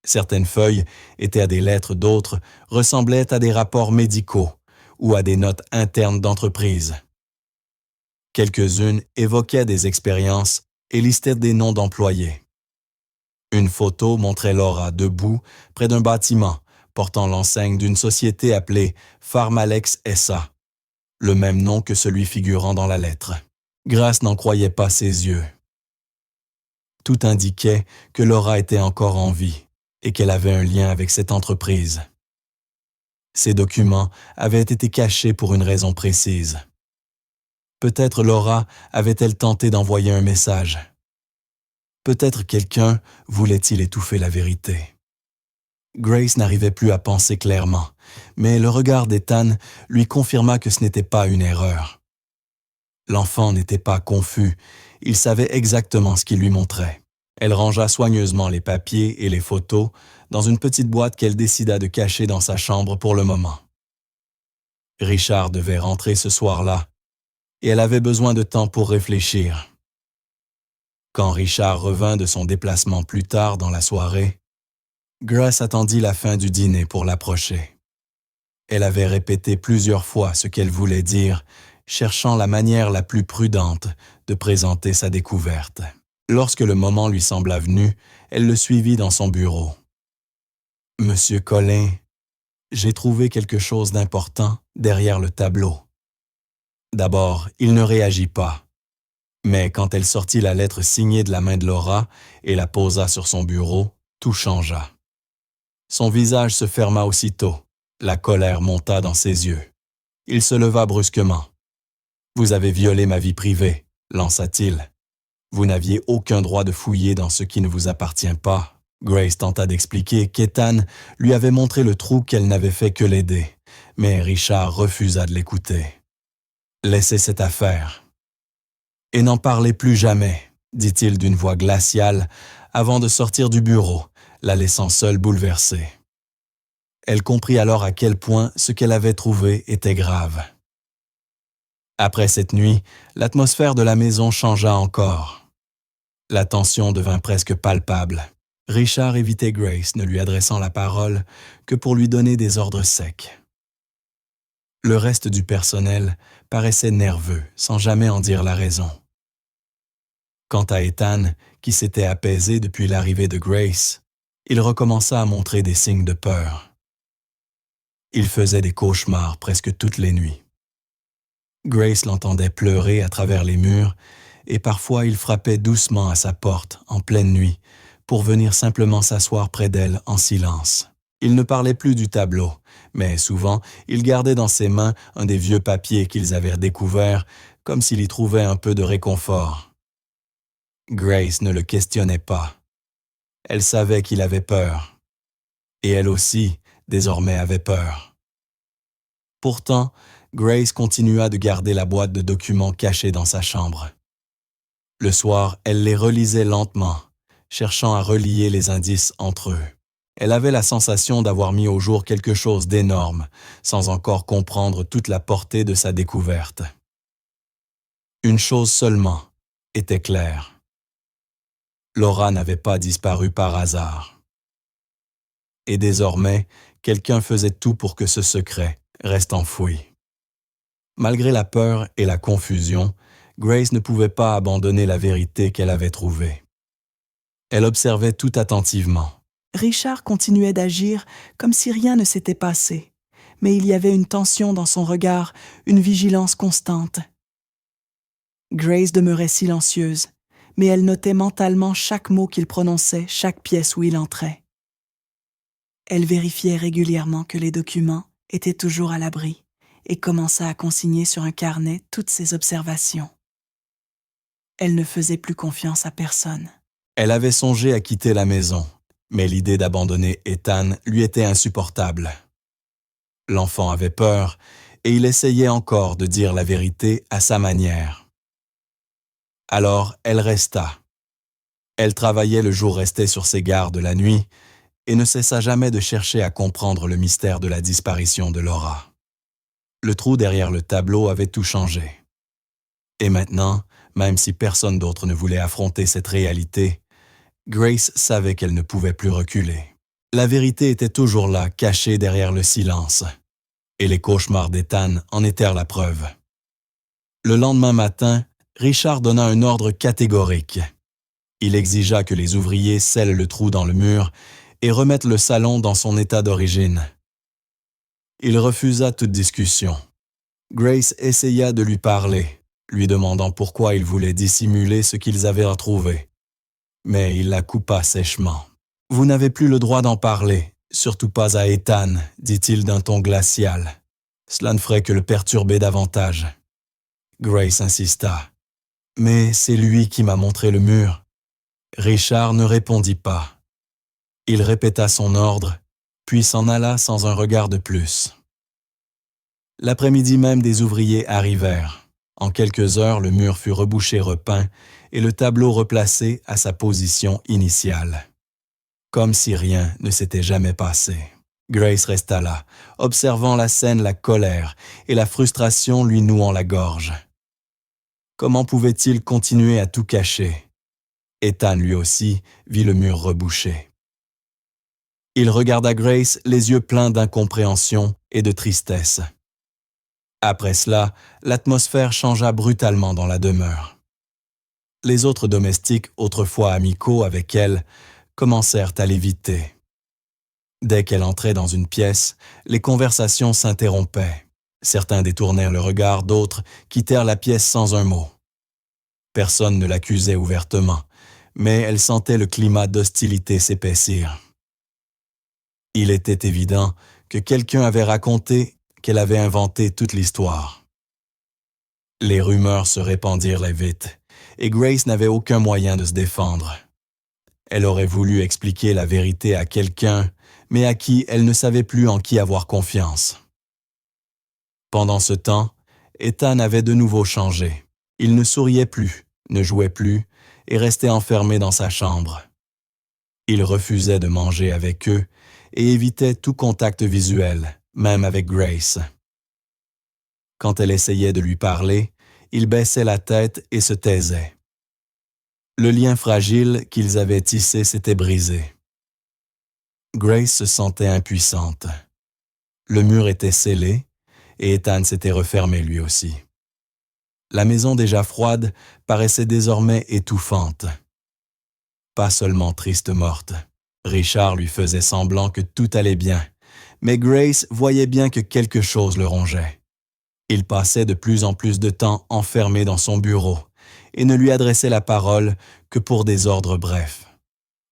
Certaines feuilles étaient à des lettres, d'autres ressemblaient à des rapports médicaux ou à des notes internes d'entreprise. Quelques-unes évoquaient des expériences et listaient des noms d'employés. Une photo montrait Laura debout près d'un bâtiment portant l'enseigne d'une société appelée Pharmalex SA, le même nom que celui figurant dans la lettre. Grace n'en croyait pas ses yeux. Tout indiquait que Laura était encore en vie et qu'elle avait un lien avec cette entreprise. Ces documents avaient été cachés pour une raison précise. Peut-être Laura avait-elle tenté d'envoyer un message. Peut-être quelqu'un voulait-il étouffer la vérité. Grace n'arrivait plus à penser clairement, mais le regard d'Ethan lui confirma que ce n'était pas une erreur. L'enfant n'était pas confus, il savait exactement ce qu'il lui montrait. Elle rangea soigneusement les papiers et les photos dans une petite boîte qu'elle décida de cacher dans sa chambre pour le moment. Richard devait rentrer ce soir-là, et elle avait besoin de temps pour réfléchir. Quand Richard revint de son déplacement plus tard dans la soirée, Grace attendit la fin du dîner pour l'approcher. Elle avait répété plusieurs fois ce qu'elle voulait dire, cherchant la manière la plus prudente de présenter sa découverte. Lorsque le moment lui sembla venu, elle le suivit dans son bureau. « Monsieur Collin, j'ai trouvé quelque chose d'important derrière le tableau. » D'abord, il ne réagit pas. Mais quand elle sortit la lettre signée de la main de Laura et la posa sur son bureau, tout changea. Son visage se ferma aussitôt. La colère monta dans ses yeux. Il se leva brusquement. « Vous avez violé ma vie privée, » lança-t-il. « Vous n'aviez aucun droit de fouiller dans ce qui ne vous appartient pas. » Grace tenta d'expliquer qu'Ethan lui avait montré le trou qu'elle n'avait fait que l'aider, mais Richard refusa de l'écouter. « Laissez cette affaire. »« Et n'en parlez plus jamais, » dit-il d'une voix glaciale avant de sortir du bureau, la laissant seule bouleversée. Elle comprit alors à quel point ce qu'elle avait trouvé était grave. Après cette nuit, l'atmosphère de la maison changea encore. La tension devint presque palpable. Richard évitait Grace, ne lui adressant la parole que pour lui donner des ordres secs. Le reste du personnel paraissait nerveux, sans jamais en dire la raison. Quant à Ethan, qui s'était apaisé depuis l'arrivée de Grace, il recommença à montrer des signes de peur. Il faisait des cauchemars presque toutes les nuits. Grace l'entendait pleurer à travers les murs et parfois il frappait doucement à sa porte en pleine nuit pour venir simplement s'asseoir près d'elle en silence. Il ne parlait plus du tableau, mais souvent il gardait dans ses mains un des vieux papiers qu'ils avaient découverts comme s'il y trouvait un peu de réconfort. Grace ne le questionnait pas. Elle savait qu'il avait peur. Et elle aussi, désormais, avait peur. Pourtant, Grace continua de garder la boîte de documents cachée dans sa chambre. Le soir, elle les relisait lentement, cherchant à relier les indices entre eux. Elle avait la sensation d'avoir mis au jour quelque chose d'énorme, sans encore comprendre toute la portée de sa découverte. Une chose seulement était claire. Laura n'avait pas disparu par hasard. Et désormais, quelqu'un faisait tout pour que ce secret reste enfoui. Malgré la peur et la confusion, Grace ne pouvait pas abandonner la vérité qu'elle avait trouvée. Elle observait tout attentivement. Richard continuait d'agir comme si rien ne s'était passé, mais il y avait une tension dans son regard, une vigilance constante. Grace demeurait silencieuse, mais elle notait mentalement chaque mot qu'il prononçait, chaque pièce où il entrait. Elle vérifiait régulièrement que les documents étaient toujours à l'abri et commença à consigner sur un carnet toutes ses observations. Elle ne faisait plus confiance à personne. Elle avait songé à quitter la maison, mais l'idée d'abandonner Ethan lui était insupportable. L'enfant avait peur et il essayait encore de dire la vérité à sa manière. Alors elle resta. Elle travaillait le jour resté sur ses gardes la nuit et ne cessa jamais de chercher à comprendre le mystère de la disparition de Laura. Le trou derrière le tableau avait tout changé. Et maintenant, même si personne d'autre ne voulait affronter cette réalité, Grace savait qu'elle ne pouvait plus reculer. La vérité était toujours là, cachée derrière le silence, et les cauchemars d'Ethan en étaient la preuve. Le lendemain matin, Richard donna un ordre catégorique. Il exigea que les ouvriers scellent le trou dans le mur et remettent le salon dans son état d'origine. Il refusa toute discussion. Grace essaya de lui parler, lui demandant pourquoi il voulait dissimuler ce qu'ils avaient retrouvé. Mais il la coupa sèchement. « Vous n'avez plus le droit d'en parler, surtout pas à Ethan, dit-il d'un ton glacial. Cela ne ferait que le perturber davantage. » Grace insista. « Mais c'est lui qui m'a montré le mur. » Richard ne répondit pas. Il répéta son ordre, puis s'en alla sans un regard de plus. L'après-midi même, des ouvriers arrivèrent. En quelques heures, le mur fut rebouché, repeint, et le tableau replacé à sa position initiale. Comme si rien ne s'était jamais passé. Grace resta là, observant la scène, la colère et la frustration lui nouant la gorge. Comment pouvait-il continuer à tout cacher? Ethan, lui aussi, vit le mur rebouché. Il regarda Grace, les yeux pleins d'incompréhension et de tristesse. Après cela, l'atmosphère changea brutalement dans la demeure. Les autres domestiques, autrefois amicaux avec elle, commencèrent à l'éviter. Dès qu'elle entrait dans une pièce, les conversations s'interrompaient. Certains détournèrent le regard, d'autres quittèrent la pièce sans un mot. Personne ne l'accusait ouvertement, mais elle sentait le climat d'hostilité s'épaissir. Il était évident que quelqu'un avait raconté qu'elle avait inventé toute l'histoire. Les rumeurs se répandirent vite, et Grace n'avait aucun moyen de se défendre. Elle aurait voulu expliquer la vérité à quelqu'un, mais à qui elle ne savait plus en qui avoir confiance. Pendant ce temps, Ethan avait de nouveau changé. Il ne souriait plus, ne jouait plus, et restait enfermé dans sa chambre. Il refusait de manger avec eux et évitait tout contact visuel, même avec Grace. Quand elle essayait de lui parler, il baissait la tête et se taisait. Le lien fragile qu'ils avaient tissé s'était brisé. Grace se sentait impuissante. Le mur était scellé et Ethan s'était refermé lui aussi. La maison déjà froide paraissait désormais étouffante. Pas seulement triste morte. Richard lui faisait semblant que tout allait bien, mais Grace voyait bien que quelque chose le rongeait. Il passait de plus en plus de temps enfermé dans son bureau et ne lui adressait la parole que pour des ordres brefs.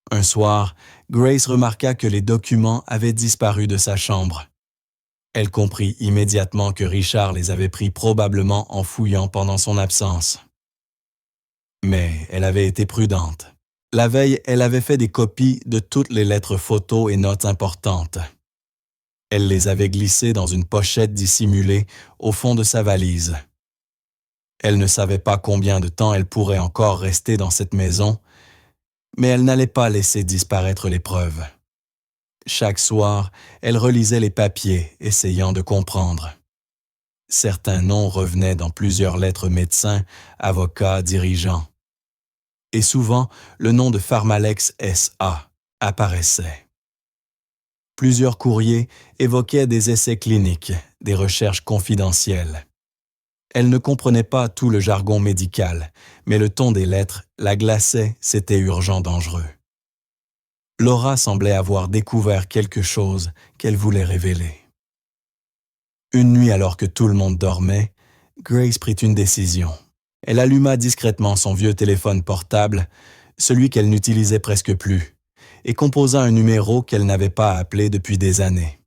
Un soir, Grace remarqua que les documents avaient disparu de sa chambre. Elle comprit immédiatement que Richard les avait pris probablement en fouillant pendant son absence. Mais elle avait été prudente. La veille, elle avait fait des copies de toutes les lettres photos et notes importantes. Elle les avait glissées dans une pochette dissimulée au fond de sa valise. Elle ne savait pas combien de temps elle pourrait encore rester dans cette maison, mais elle n'allait pas laisser disparaître les preuves. Chaque soir, elle relisait les papiers, essayant de comprendre. Certains noms revenaient dans plusieurs lettres médecins, avocats, dirigeants. Et souvent, le nom de Pharmalex S.A. apparaissait. Plusieurs courriers évoquaient des essais cliniques, des recherches confidentielles. Elle ne comprenait pas tout le jargon médical, mais le ton des lettres la glaçait, c'était urgent, dangereux. Laura semblait avoir découvert quelque chose qu'elle voulait révéler. Une nuit, alors que tout le monde dormait, Grace prit une décision. Elle alluma discrètement son vieux téléphone portable, celui qu'elle n'utilisait presque plus, et composa un numéro qu'elle n'avait pas appelé depuis des années.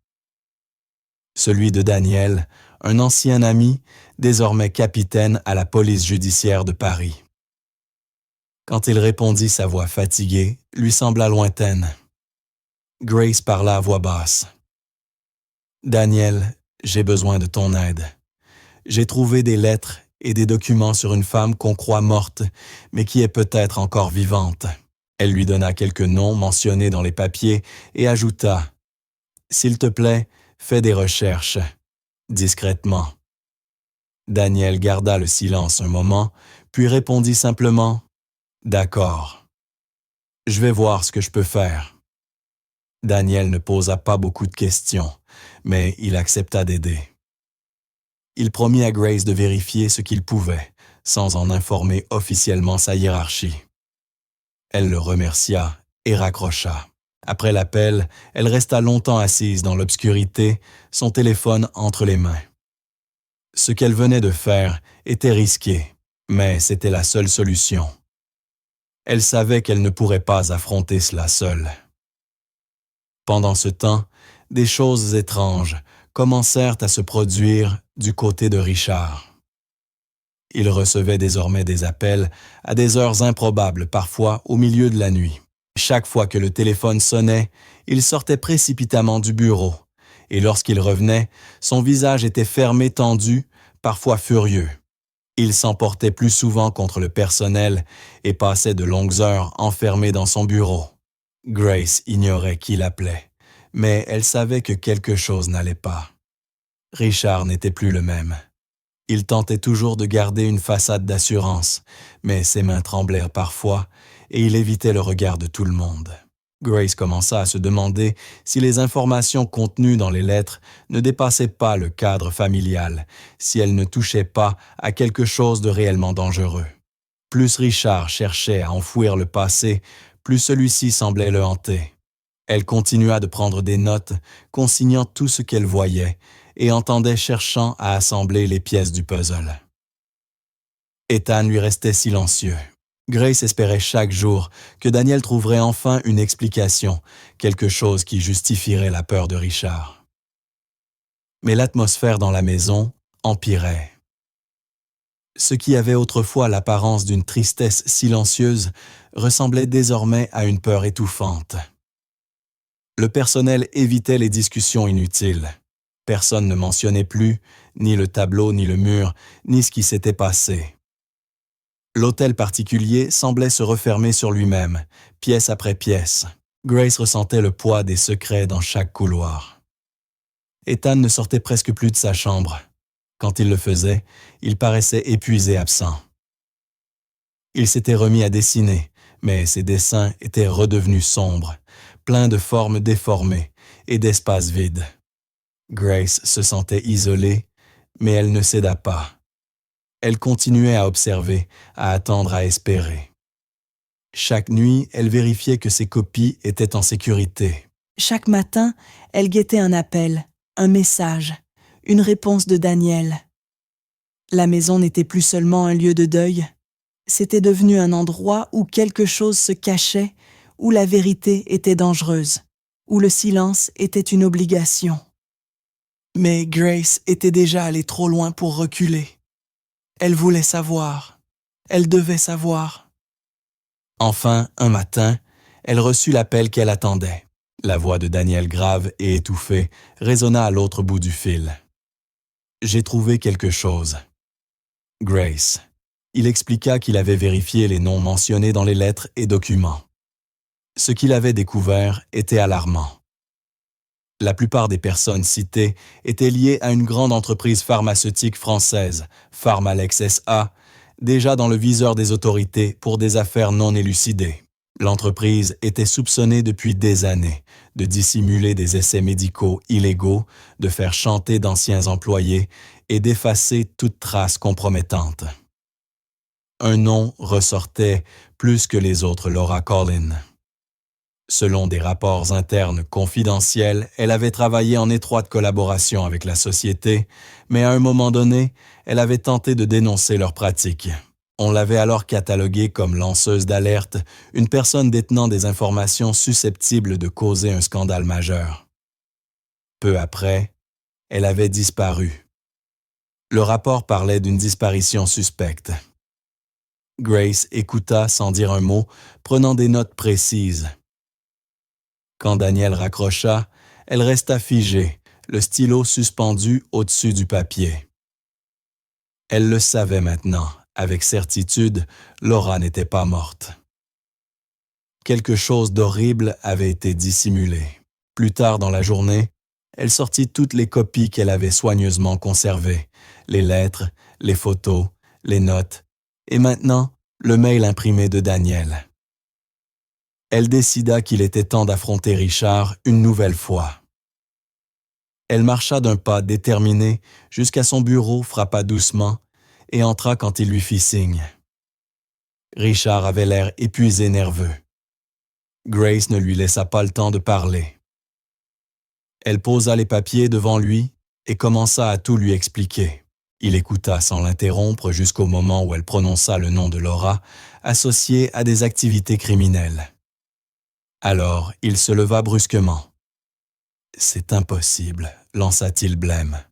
Celui de Daniel, un ancien ami, désormais capitaine à la police judiciaire de Paris. Quand il répondit, sa voix fatiguée lui sembla lointaine. Grace parla à voix basse. « Daniel, j'ai besoin de ton aide. J'ai trouvé des lettres et des documents sur une femme qu'on croit morte, mais qui est peut-être encore vivante. » Elle lui donna quelques noms mentionnés dans les papiers et ajouta « S'il te plaît, fais des recherches. » Discrètement. Daniel garda le silence un moment, puis répondit simplement « D'accord. Je vais voir ce que je peux faire. » Daniel ne posa pas beaucoup de questions, mais il accepta d'aider. Il promit à Grace de vérifier ce qu'il pouvait, sans en informer officiellement sa hiérarchie. Elle le remercia et raccrocha. Après l'appel, elle resta longtemps assise dans l'obscurité, son téléphone entre les mains. Ce qu'elle venait de faire était risqué, mais c'était la seule solution. Elle savait qu'elle ne pourrait pas affronter cela seule. Pendant ce temps, des choses étranges commencèrent à se produire du côté de Richard. Il recevait désormais des appels à des heures improbables, parfois au milieu de la nuit. Chaque fois que le téléphone sonnait, il sortait précipitamment du bureau, et lorsqu'il revenait, son visage était fermé, tendu, parfois furieux. Il s'emportait plus souvent contre le personnel et passait de longues heures enfermé dans son bureau. Grace ignorait qui l'appelait, mais elle savait que quelque chose n'allait pas. Richard n'était plus le même. Il tentait toujours de garder une façade d'assurance, mais ses mains tremblèrent parfois et il évitait le regard de tout le monde. Grace commença à se demander si les informations contenues dans les lettres ne dépassaient pas le cadre familial, si elles ne touchaient pas à quelque chose de réellement dangereux. Plus Richard cherchait à enfouir le passé, plus celui-ci semblait le hanter. Elle continua de prendre des notes, consignant tout ce qu'elle voyait, et entendait cherchant à assembler les pièces du puzzle. Ethan lui restait silencieux. Grace espérait chaque jour que Daniel trouverait enfin une explication, quelque chose qui justifierait la peur de Richard. Mais l'atmosphère dans la maison empirait. Ce qui avait autrefois l'apparence d'une tristesse silencieuse ressemblait désormais à une peur étouffante. Le personnel évitait les discussions inutiles. Personne ne mentionnait plus, ni le tableau, ni le mur, ni ce qui s'était passé. L'hôtel particulier semblait se refermer sur lui-même, pièce après pièce. Grace ressentait le poids des secrets dans chaque couloir. Ethan ne sortait presque plus de sa chambre. Quand il le faisait, il paraissait épuisé, absent. Il s'était remis à dessiner, mais ses dessins étaient redevenus sombres, pleins de formes déformées et d'espaces vides. Grace se sentait isolée, mais elle ne céda pas. Elle continuait à observer, à attendre, à espérer. Chaque nuit, elle vérifiait que ses copies étaient en sécurité. Chaque matin, elle guettait un appel, un message, une réponse de Daniel. La maison n'était plus seulement un lieu de deuil, c'était devenu un endroit où quelque chose se cachait, où la vérité était dangereuse, où le silence était une obligation. Mais Grace était déjà allée trop loin pour reculer. Elle voulait savoir. Elle devait savoir. Enfin, un matin, elle reçut l'appel qu'elle attendait. La voix de Daniel, grave et étouffée, résonna à l'autre bout du fil. « J'ai trouvé quelque chose. » Grace. Il expliqua qu'il avait vérifié les noms mentionnés dans les lettres et documents. Ce qu'il avait découvert était alarmant. La plupart des personnes citées étaient liées à une grande entreprise pharmaceutique française, Pharmalex S.A., déjà dans le viseur des autorités pour des affaires non élucidées. L'entreprise était soupçonnée depuis des années de dissimuler des essais médicaux illégaux, de faire chanter d'anciens employés et d'effacer toute trace compromettante. Un nom ressortait plus que les autres, Laura Collin. Selon des rapports internes confidentiels, elle avait travaillé en étroite collaboration avec la société, mais à un moment donné, elle avait tenté de dénoncer leurs pratiques. On l'avait alors cataloguée comme lanceuse d'alerte, une personne détenant des informations susceptibles de causer un scandale majeur. Peu après, elle avait disparu. Le rapport parlait d'une disparition suspecte. Grace écouta sans dire un mot, prenant des notes précises. Quand Daniel raccrocha, elle resta figée, le stylo suspendu au-dessus du papier. Elle le savait maintenant, avec certitude, Laura n'était pas morte. Quelque chose d'horrible avait été dissimulé. Plus tard dans la journée, elle sortit toutes les copies qu'elle avait soigneusement conservées, les lettres, les photos, les notes, et maintenant, le mail imprimé de Daniel. Elle décida qu'il était temps d'affronter Richard une nouvelle fois. Elle marcha d'un pas déterminé jusqu'à son bureau, frappa doucement et entra quand il lui fit signe. Richard avait l'air épuisé, nerveux. Grace ne lui laissa pas le temps de parler. Elle posa les papiers devant lui et commença à tout lui expliquer. Il écouta sans l'interrompre jusqu'au moment où elle prononça le nom de Laura, associé à des activités criminelles. Alors, il se leva brusquement. « C'est impossible », lança-t-il blême.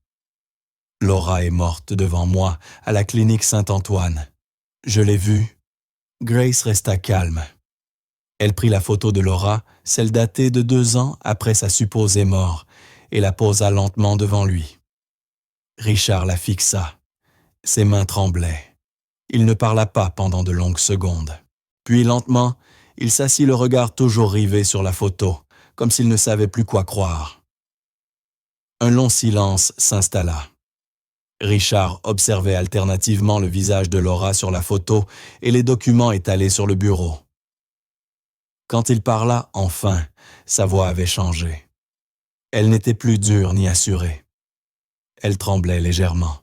« Laura est morte devant moi à la clinique Saint-Antoine. Je l'ai vue. » Grace resta calme. Elle prit la photo de Laura, celle datée de 2 ans après sa supposée mort, et la posa lentement devant lui. Richard la fixa. Ses mains tremblaient. Il ne parla pas pendant de longues secondes. Puis lentement, il s'assit le regard toujours rivé sur la photo, comme s'il ne savait plus quoi croire. Un long silence s'installa. Richard observait alternativement le visage de Laura sur la photo et les documents étalés sur le bureau. Quand il parla, enfin, sa voix avait changé. Elle n'était plus dure ni assurée. Elle tremblait légèrement.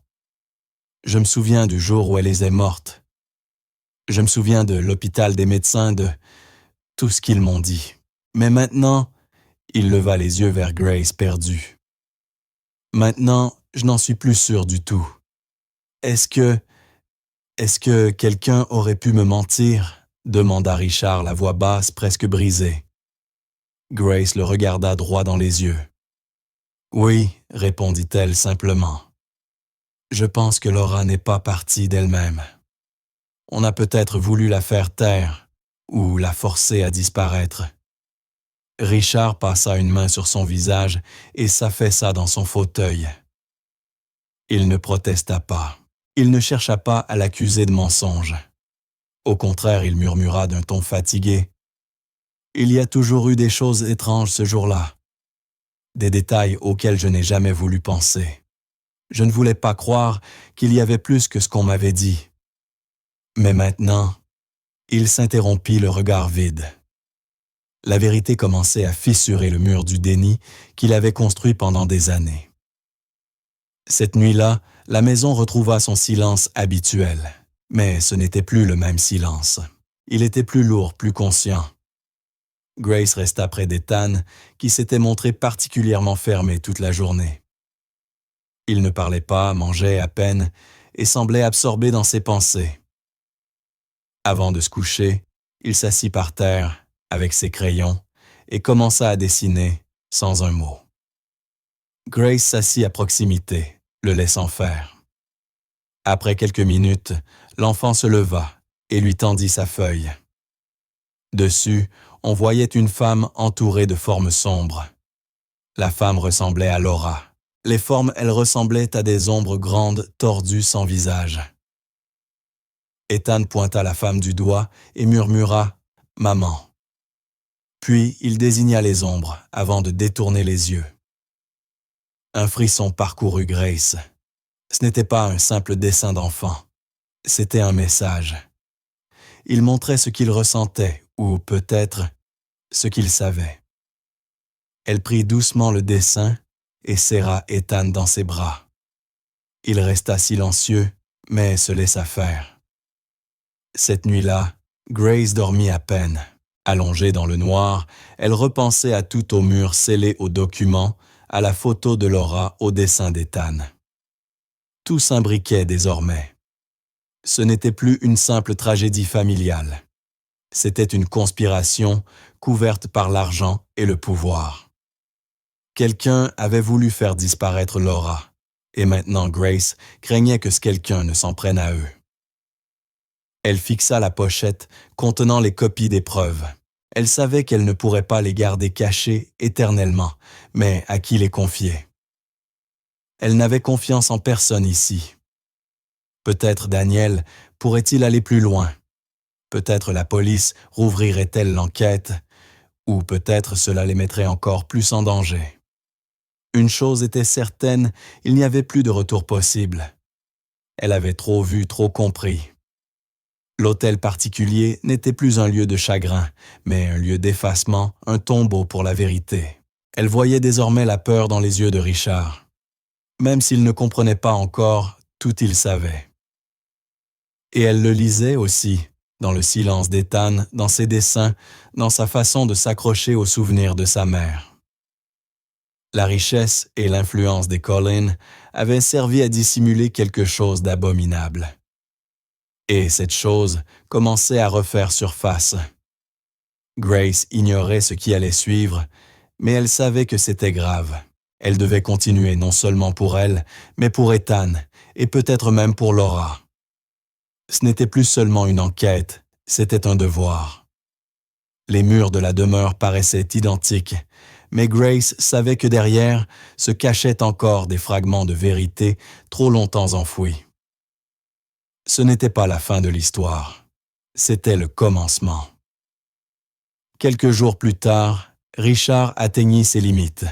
Je me souviens du jour où Elise est morte. Je me souviens de l'hôpital des médecins, de tout ce qu'ils m'ont dit. Mais maintenant, il leva les yeux vers Grace perdue. Maintenant, je n'en suis plus sûr du tout. Est-ce que quelqu'un aurait pu me mentir? Demanda Richard, la voix basse, presque brisée. Grace le regarda droit dans les yeux. Oui, répondit-elle simplement. Je pense que Laura n'est pas partie d'elle-même. On a peut-être voulu la faire taire ou la forcer à disparaître. Richard passa une main sur son visage et s'affaissa dans son fauteuil. Il ne protesta pas. Il ne chercha pas à l'accuser de mensonge. Au contraire, il murmura d'un ton fatigué. Il y a toujours eu des choses étranges ce jour-là. Des détails auxquels je n'ai jamais voulu penser. Je ne voulais pas croire qu'il y avait plus que ce qu'on m'avait dit. Mais maintenant, il s'interrompit, le regard vide. La vérité commençait à fissurer le mur du déni qu'il avait construit pendant des années. Cette nuit-là, la maison retrouva son silence habituel, mais ce n'était plus le même silence. Il était plus lourd, plus conscient. Grace resta près d'Ethan, qui s'était montré particulièrement fermé toute la journée. Il ne parlait pas, mangeait à peine et semblait absorbé dans ses pensées. Avant de se coucher, il s'assit par terre, avec ses crayons, et commença à dessiner, sans un mot. Grace s'assit à proximité, le laissant faire. Après quelques minutes, l'enfant se leva et lui tendit sa feuille. Dessus, on voyait une femme entourée de formes sombres. La femme ressemblait à Laura. Les formes, elles, ressemblaient à des ombres grandes, tordues, sans visage. Ethan pointa la femme du doigt et murmura « Maman ». Puis il désigna les ombres avant de détourner les yeux. Un frisson parcourut Grace. Ce n'était pas un simple dessin d'enfant. C'était un message. Il montrait ce qu'il ressentait, ou peut-être ce qu'il savait. Elle prit doucement le dessin et serra Ethan dans ses bras. Il resta silencieux, mais se laissa faire. Cette nuit-là, Grace dormit à peine. Allongée dans le noir, elle repensait à tout au mur scellé au document, à la photo de Laura, au dessin d'Ethan. Tout s'imbriquait désormais. Ce n'était plus une simple tragédie familiale. C'était une conspiration couverte par l'argent et le pouvoir. Quelqu'un avait voulu faire disparaître Laura, et maintenant Grace craignait que ce quelqu'un ne s'en prenne à eux. Elle fixa la pochette contenant les copies des preuves. Elle savait qu'elle ne pourrait pas les garder cachées éternellement, mais à qui les confier? Elle n'avait confiance en personne ici. Peut-être Daniel pourrait-il aller plus loin. Peut-être la police rouvrirait-elle l'enquête, ou peut-être cela les mettrait encore plus en danger. Une chose était certaine, il n'y avait plus de retour possible. Elle avait trop vu, trop compris. L'hôtel particulier n'était plus un lieu de chagrin, mais un lieu d'effacement, un tombeau pour la vérité. Elle voyait désormais la peur dans les yeux de Richard. Même s'il ne comprenait pas encore, tout il savait. Et elle le lisait aussi, dans le silence d'Ethan, dans ses dessins, dans sa façon de s'accrocher aux souvenirs de sa mère. La richesse et l'influence des Collins avaient servi à dissimuler quelque chose d'abominable. Et cette chose commençait à refaire surface. Grace ignorait ce qui allait suivre, mais elle savait que c'était grave. Elle devait continuer non seulement pour elle, mais pour Ethan, et peut-être même pour Laura. Ce n'était plus seulement une enquête, c'était un devoir. Les murs de la demeure paraissaient identiques, mais Grace savait que derrière se cachaient encore des fragments de vérité trop longtemps enfouis. Ce n'était pas la fin de l'histoire, c'était le commencement. Quelques jours plus tard, Richard atteignit ses limites.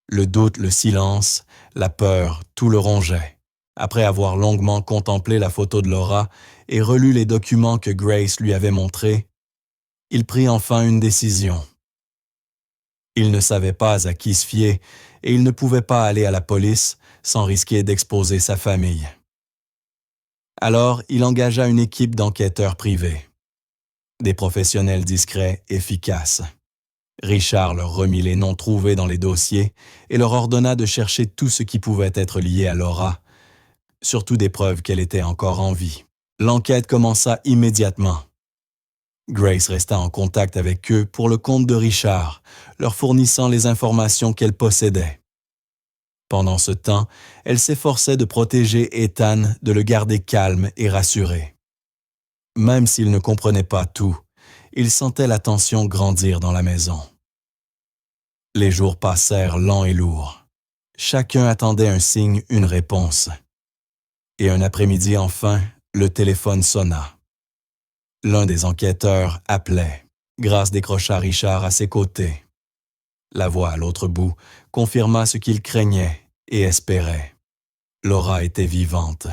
Le doute, le silence, la peur, tout le rongeait. Après avoir longuement contemplé la photo de Laura et relu les documents que Grace lui avait montrés, il prit enfin une décision. Il ne savait pas à qui se fier et il ne pouvait pas aller à la police sans risquer d'exposer sa famille. Alors, il engagea une équipe d'enquêteurs privés. Des professionnels discrets, efficaces. Richard leur remit les noms trouvés dans les dossiers et leur ordonna de chercher tout ce qui pouvait être lié à Laura, surtout des preuves qu'elle était encore en vie. L'enquête commença immédiatement. Grace resta en contact avec eux pour le compte de Richard, leur fournissant les informations qu'elle possédait. Pendant ce temps, elle s'efforçait de protéger Ethan, de le garder calme et rassuré. Même s'il ne comprenait pas tout, il sentait la tension grandir dans la maison. Les jours passèrent lents et lourds. Chacun attendait un signe, une réponse. Et un après-midi enfin, le téléphone sonna. L'un des enquêteurs appelait. Grace décrocha Richard à ses côtés. La voix à l'autre bout confirma ce qu'il craignait et espérait. Laura était vivante.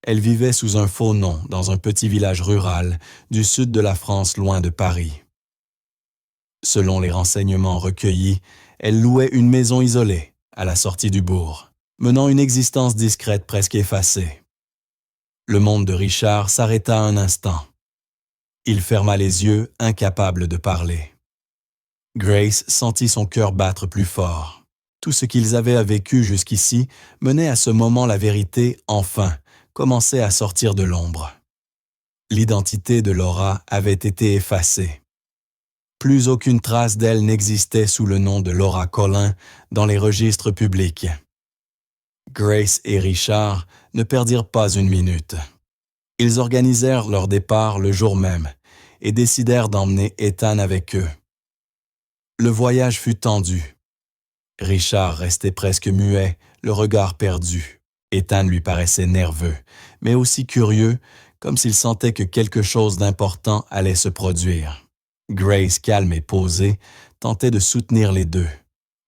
Elle vivait sous un faux nom dans un petit village rural du sud de la France loin de Paris. Selon les renseignements recueillis, elle louait une maison isolée, à la sortie du bourg, menant une existence discrète presque effacée. Le monde de Richard s'arrêta un instant. Il ferma les yeux, incapable de parler. Grace sentit son cœur battre plus fort. Tout ce qu'ils avaient vécu jusqu'ici menait à ce moment la vérité, enfin, commençait à sortir de l'ombre. L'identité de Laura avait été effacée. Plus aucune trace d'elle n'existait sous le nom de Laura Collin dans les registres publics. Grace et Richard ne perdirent pas une minute. Ils organisèrent leur départ le jour même et décidèrent d'emmener Ethan avec eux. Le voyage fut tendu. Richard restait presque muet, le regard perdu. Ethan lui paraissait nerveux, mais aussi curieux, comme s'il sentait que quelque chose d'important allait se produire. Grace, calme et posée, tentait de soutenir les deux.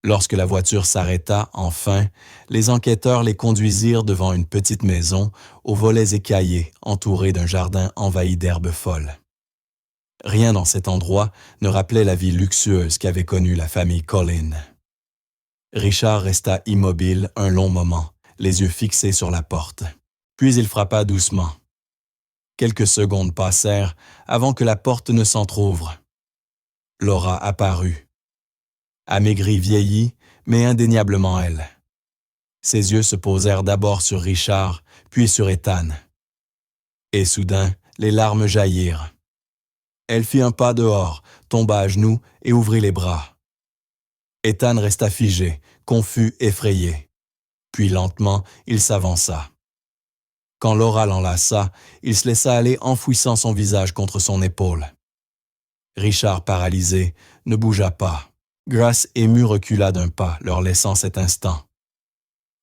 Lorsque la voiture s'arrêta, enfin, les enquêteurs les conduisirent devant une petite maison aux volets écaillés, entourée d'un jardin envahi d'herbes folles. Rien dans cet endroit ne rappelait la vie luxueuse qu'avait connue la famille Collin. Richard resta immobile un long moment, les yeux fixés sur la porte. Puis il frappa doucement. Quelques secondes passèrent avant que la porte ne s'entr'ouvre. Laura apparut. Amaigrie, vieillie, mais indéniablement elle. Ses yeux se posèrent d'abord sur Richard, puis sur Ethan. Et soudain, les larmes jaillirent. Elle fit un pas dehors, tomba à genoux et ouvrit les bras. Ethan resta figé, confus, effrayé. Puis lentement, il s'avança. Quand Laura l'enlaça, il se laissa aller enfouissant son visage contre son épaule. Richard, paralysé, ne bougea pas. Grace émue recula d'un pas, leur laissant cet instant.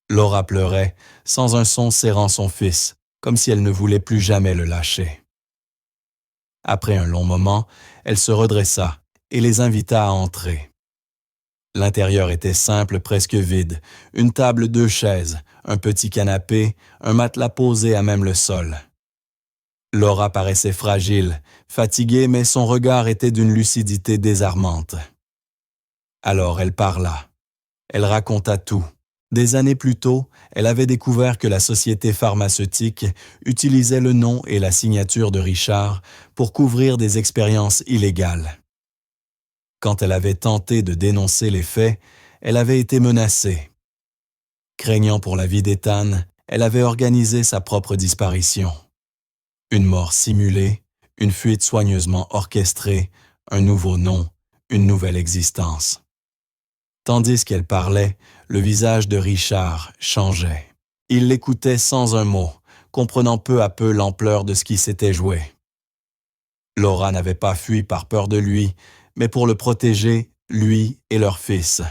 Laura pleurait, sans un son serrant son fils, comme si elle ne voulait plus jamais le lâcher. Après un long moment, elle se redressa et les invita à entrer. L'intérieur était simple, presque vide, une table, 2 chaises, un petit canapé, un matelas posé à même le sol. Laura paraissait fragile, fatiguée, mais son regard était d'une lucidité désarmante. Alors elle parla. Elle raconta tout, Des années plus tôt, elle avait découvert que la société pharmaceutique utilisait le nom et la signature de Richard pour couvrir des expériences illégales. Quand elle avait tenté de dénoncer les faits, elle avait été menacée. Craignant pour la vie d'Ethan, elle avait organisé sa propre disparition. Une mort simulée, une fuite soigneusement orchestrée, un nouveau nom, une nouvelle existence. Tandis qu'elle parlait, le visage de Richard changeait. Il l'écoutait sans un mot, comprenant peu à peu l'ampleur de ce qui s'était joué. Laura n'avait pas fui par peur de lui, mais pour le protéger, lui et leur fils.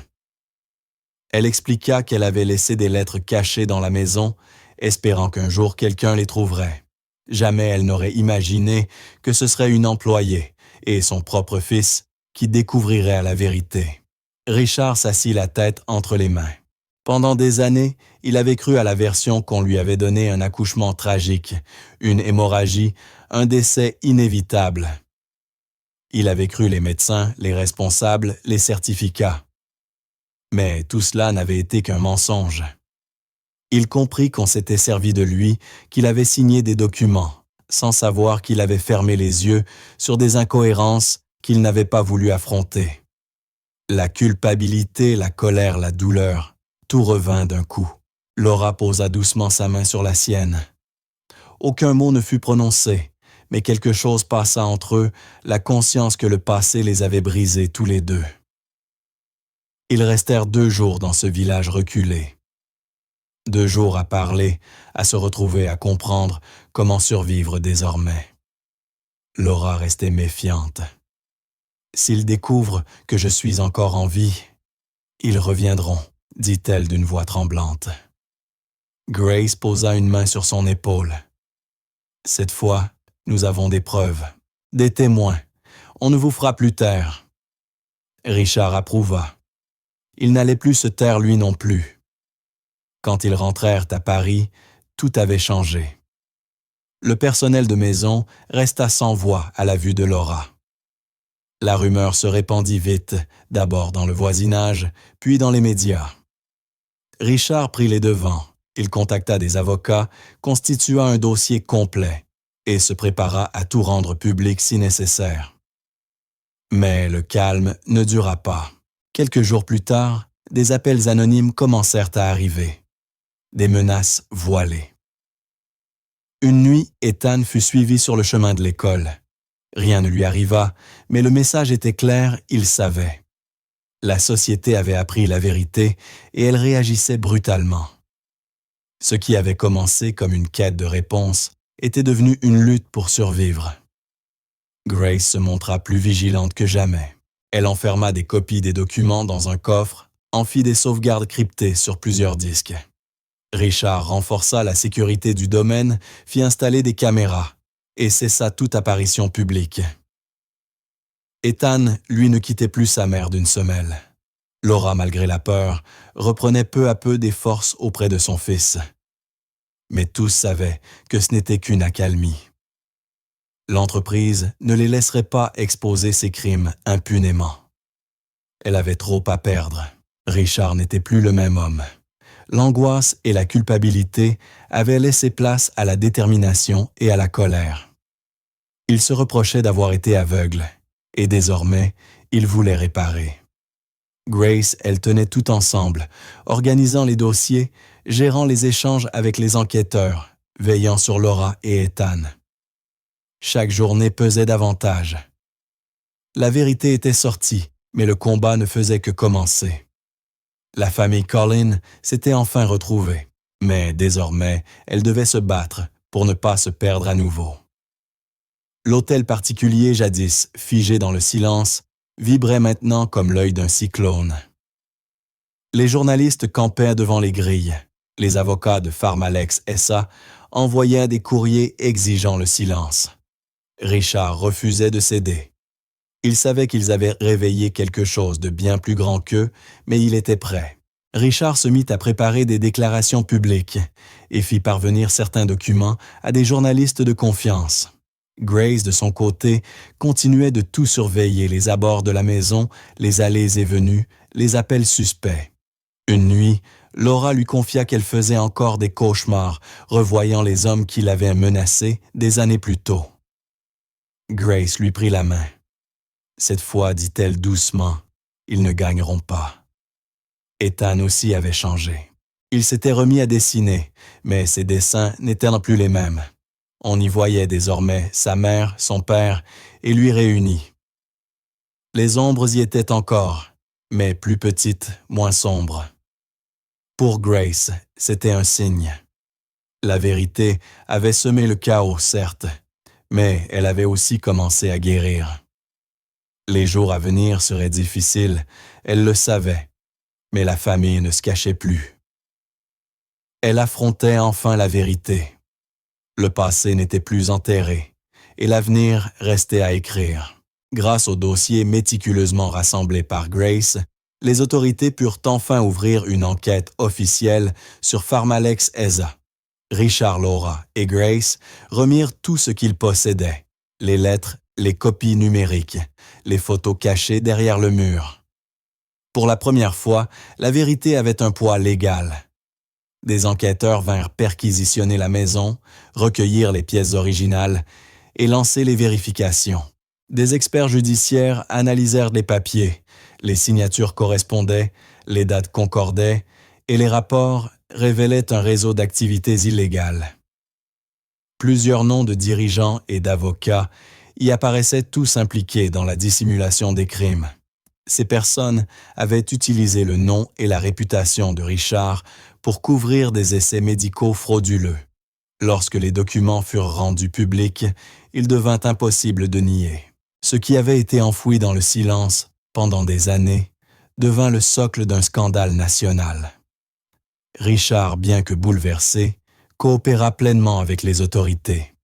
Elle expliqua qu'elle avait laissé des lettres cachées dans la maison, espérant qu'un jour quelqu'un les trouverait. Jamais elle n'aurait imaginé que ce serait une employée et son propre fils qui découvriraient la vérité. Richard s'assit la tête entre les mains. Pendant des années, il avait cru à la version qu'on lui avait donnée un accouchement tragique, une hémorragie, un décès inévitable. Il avait cru les médecins, les responsables, les certificats. Mais tout cela n'avait été qu'un mensonge. Il comprit qu'on s'était servi de lui, qu'il avait signé des documents, sans savoir qu'il avait fermé les yeux sur des incohérences qu'il n'avait pas voulu affronter. La culpabilité, la colère, la douleur, tout revint d'un coup. Laura posa doucement sa main sur la sienne. Aucun mot ne fut prononcé, mais quelque chose passa entre eux, la conscience que le passé les avait brisés tous les deux. Ils restèrent 2 jours dans ce village reculé. 2 jours à parler, à se retrouver, à comprendre comment survivre désormais. Laura restait méfiante. S'ils découvrent que je suis encore en vie, ils reviendront, dit-elle d'une voix tremblante. Grace posa une main sur son épaule. Cette fois, nous avons des preuves, des témoins. On ne vous fera plus taire. Richard approuva. Il n'allait plus se taire lui non plus. Quand ils rentrèrent à Paris, tout avait changé. Le personnel de maison resta sans voix à la vue de Laura. La rumeur se répandit vite, d'abord dans le voisinage, puis dans les médias. Richard prit les devants. Il contacta des avocats, constitua un dossier complet et se prépara à tout rendre public si nécessaire. Mais le calme ne dura pas. Quelques jours plus tard, des appels anonymes commencèrent à arriver. Des menaces voilées. Une nuit, Ethan fut suivi sur le chemin de l'école. Rien ne lui arriva, mais le message était clair, il savait. La société avait appris la vérité et elle réagissait brutalement. Ce qui avait commencé comme une quête de réponse était devenu une lutte pour survivre. Grace se montra plus vigilante que jamais. Elle enferma des copies des documents dans un coffre, en fit des sauvegardes cryptées sur plusieurs disques. Richard renforça la sécurité du domaine, fit installer des caméras et cessa toute apparition publique. Ethan, lui, ne quittait plus sa mère d'une semelle. Laura, malgré la peur, reprenait peu à peu des forces auprès de son fils. Mais tous savaient que ce n'était qu'une accalmie. L'entreprise ne les laisserait pas exposer ses crimes impunément. Elle avait trop à perdre. Richard n'était plus le même homme. L'angoisse et la culpabilité avaient laissé place à la détermination et à la colère. Il se reprochait d'avoir été aveugle, et désormais, il voulait réparer. Grace, elle tenait tout ensemble, organisant les dossiers, gérant les échanges avec les enquêteurs, veillant sur Laura et Ethan. Chaque journée pesait davantage. La vérité était sortie, mais le combat ne faisait que commencer. La famille Collin s'était enfin retrouvée, mais désormais, elle devait se battre pour ne pas se perdre à nouveau. L'hôtel particulier jadis figé dans le silence vibrait maintenant comme l'œil d'un cyclone. Les journalistes campaient devant les grilles. Les avocats de Pharmalex SA envoyaient des courriers exigeant le silence. Richard refusait de céder. Il savait qu'ils avaient réveillé quelque chose de bien plus grand qu'eux, mais il était prêt. Richard se mit à préparer des déclarations publiques et fit parvenir certains documents à des journalistes de confiance. Grace, de son côté, continuait de tout surveiller, les abords de la maison, les allées et venues, les appels suspects. Une nuit, Laura lui confia qu'elle faisait encore des cauchemars, revoyant les hommes qui l'avaient menacée des années plus tôt. Grace lui prit la main. Cette fois, dit-elle doucement, ils ne gagneront pas. Ethan aussi avait changé. Il s'était remis à dessiner, mais ses dessins n'étaient plus les mêmes. On y voyait désormais sa mère, son père et lui réunis. Les ombres y étaient encore, mais plus petites, moins sombres. Pour Grace, c'était un signe. La vérité avait semé le chaos, certes, mais elle avait aussi commencé à guérir. Les jours à venir seraient difficiles, elle le savait, mais la famille ne se cachait plus. Elle affrontait enfin la vérité. Le passé n'était plus enterré, et l'avenir restait à écrire. Grâce au dossier méticuleusement rassemblé par Grace, les autorités purent enfin ouvrir une enquête officielle sur Pharmalex Eza. Richard Laura et Grace remirent tout ce qu'ils possédaient, les lettres, les copies numériques, les photos cachées derrière le mur. Pour la première fois, la vérité avait un poids légal. Des enquêteurs vinrent perquisitionner la maison, recueillir les pièces originales et lancer les vérifications. Des experts judiciaires analysèrent les papiers, les signatures correspondaient, les dates concordaient et les rapports révélaient un réseau d'activités illégales. Plusieurs noms de dirigeants et d'avocats y apparaissaient tous impliqués dans la dissimulation des crimes. Ces personnes avaient utilisé le nom et la réputation de Richard pour couvrir des essais médicaux frauduleux. Lorsque les documents furent rendus publics, il devint impossible de nier. Ce qui avait été enfoui dans le silence pendant des années devint le socle d'un scandale national. Richard, bien que bouleversé, coopéra pleinement avec les autorités.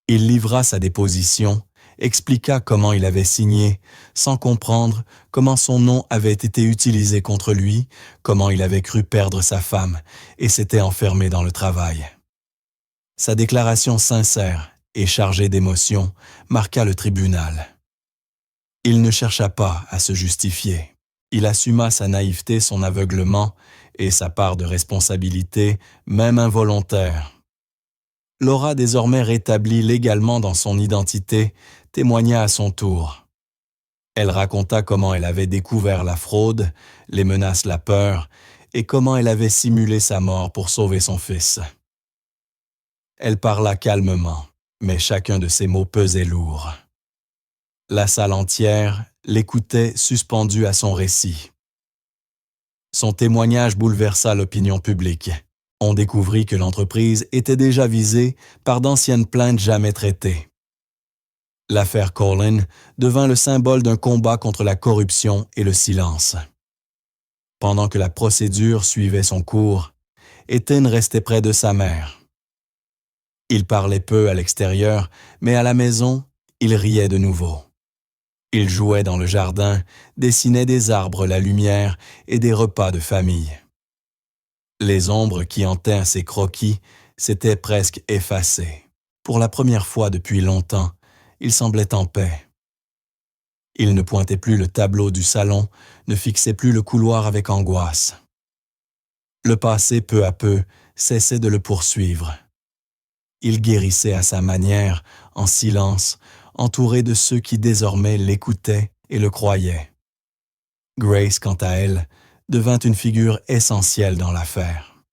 Il livra sa déposition, expliqua comment il avait signé, sans comprendre comment son nom avait été utilisé contre lui, comment il avait cru perdre sa femme et s'était enfermé dans le travail. Sa déclaration sincère et chargée d'émotion marqua le tribunal. Il ne chercha pas à se justifier. Il assuma sa naïveté, son aveuglement et sa part de responsabilité, même involontaire. Laura, désormais rétablie légalement dans son identité, témoigna à son tour. Elle raconta comment elle avait découvert la fraude, les menaces, la peur, et comment elle avait simulé sa mort pour sauver son fils. Elle parla calmement, mais chacun de ses mots pesait lourd. La salle entière l'écoutait suspendue à son récit. Son témoignage bouleversa l'opinion publique. On découvrit que l'entreprise était déjà visée par d'anciennes plaintes jamais traitées. L'affaire Colin devint le symbole d'un combat contre la corruption et le silence. Pendant que la procédure suivait son cours, Ethan restait près de sa mère. Il parlait peu à l'extérieur, mais à la maison, il riait de nouveau. Il jouait dans le jardin, dessinait des arbres, la lumière et des repas de famille. Les ombres qui hantaient ses croquis s'étaient presque effacées. Pour la première fois depuis longtemps, il semblait en paix. Il ne pointait plus le tableau du salon, ne fixait plus le couloir avec angoisse. Le passé, peu à peu, cessait de le poursuivre. Il guérissait à sa manière, en silence, entouré de ceux qui désormais l'écoutaient et le croyaient. Grace, quant à elle, devint une figure essentielle dans l'affaire.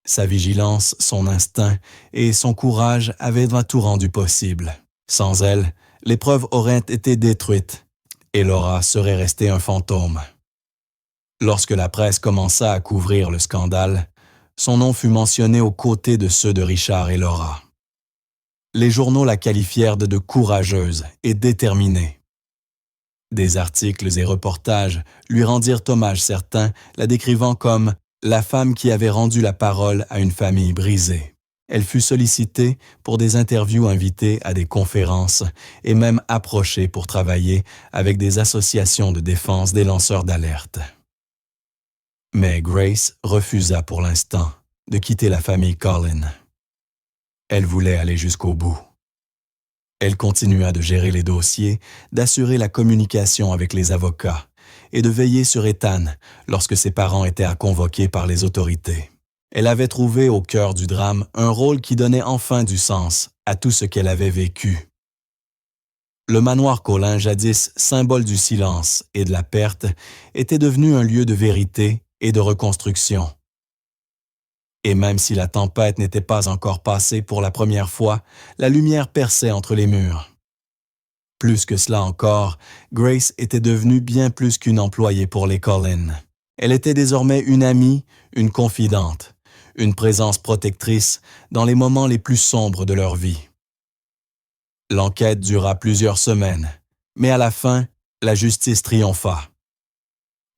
Sa vigilance, son instinct et son courage avaient tout rendu possible. Sans elle, les preuves auraient été détruites et Laura serait restée un fantôme. Lorsque la presse commença à couvrir le scandale, son nom fut mentionné aux côtés de ceux de Richard et Laura. Les journaux la qualifièrent de courageuse et déterminée. Des articles et reportages lui rendirent hommage certain, la décrivant comme la femme qui avait rendu la parole à une famille brisée. Elle fut sollicitée pour des interviews, invitée à des conférences et même approchée pour travailler avec des associations de défense des lanceurs d'alerte. Mais Grace refusa pour l'instant de quitter la famille Colin. Elle voulait aller jusqu'au bout. Elle continua de gérer les dossiers, d'assurer la communication avec les avocats et de veiller sur Ethan lorsque ses parents étaient convoqués par les autorités. Elle avait trouvé au cœur du drame un rôle qui donnait enfin du sens à tout ce qu'elle avait vécu. Le manoir Colin, jadis symbole du silence et de la perte, était devenu un lieu de vérité et de reconstruction. Et même si la tempête n'était pas encore passée pour la première fois, la lumière perçait entre les murs. Plus que cela encore, Grace était devenue bien plus qu'une employée pour les Collins. Elle était désormais une amie, une confidente, une présence protectrice dans les moments les plus sombres de leur vie. L'enquête dura plusieurs semaines, mais à la fin, la justice triompha.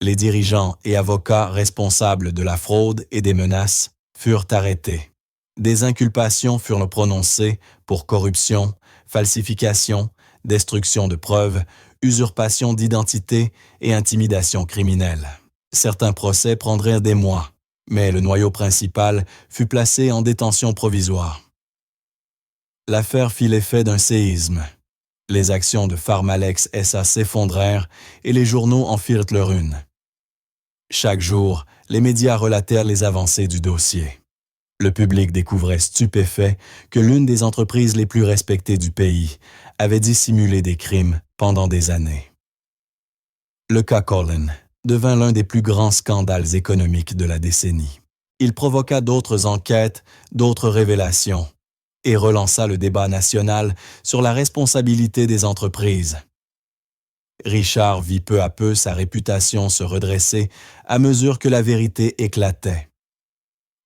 Les dirigeants et avocats responsables de la fraude et des menaces furent arrêtés. Des inculpations furent prononcées pour corruption, falsification, destruction de preuves, usurpation d'identité et intimidation criminelle. Certains procès prendraient des mois, mais le noyau principal fut placé en détention provisoire. L'affaire fit l'effet d'un séisme. Les actions de Pharmalex SA s'effondrèrent et les journaux en firent leur une. Chaque jour, les médias relatèrent les avancées du dossier. Le public découvrait stupéfait que l'une des entreprises les plus respectées du pays avait dissimulé des crimes pendant des années. Le cas Collin devint l'un des plus grands scandales économiques de la décennie. Il provoqua d'autres enquêtes, d'autres révélations, et relança le débat national sur la responsabilité des entreprises. Richard vit peu à peu sa réputation se redresser à mesure que la vérité éclatait.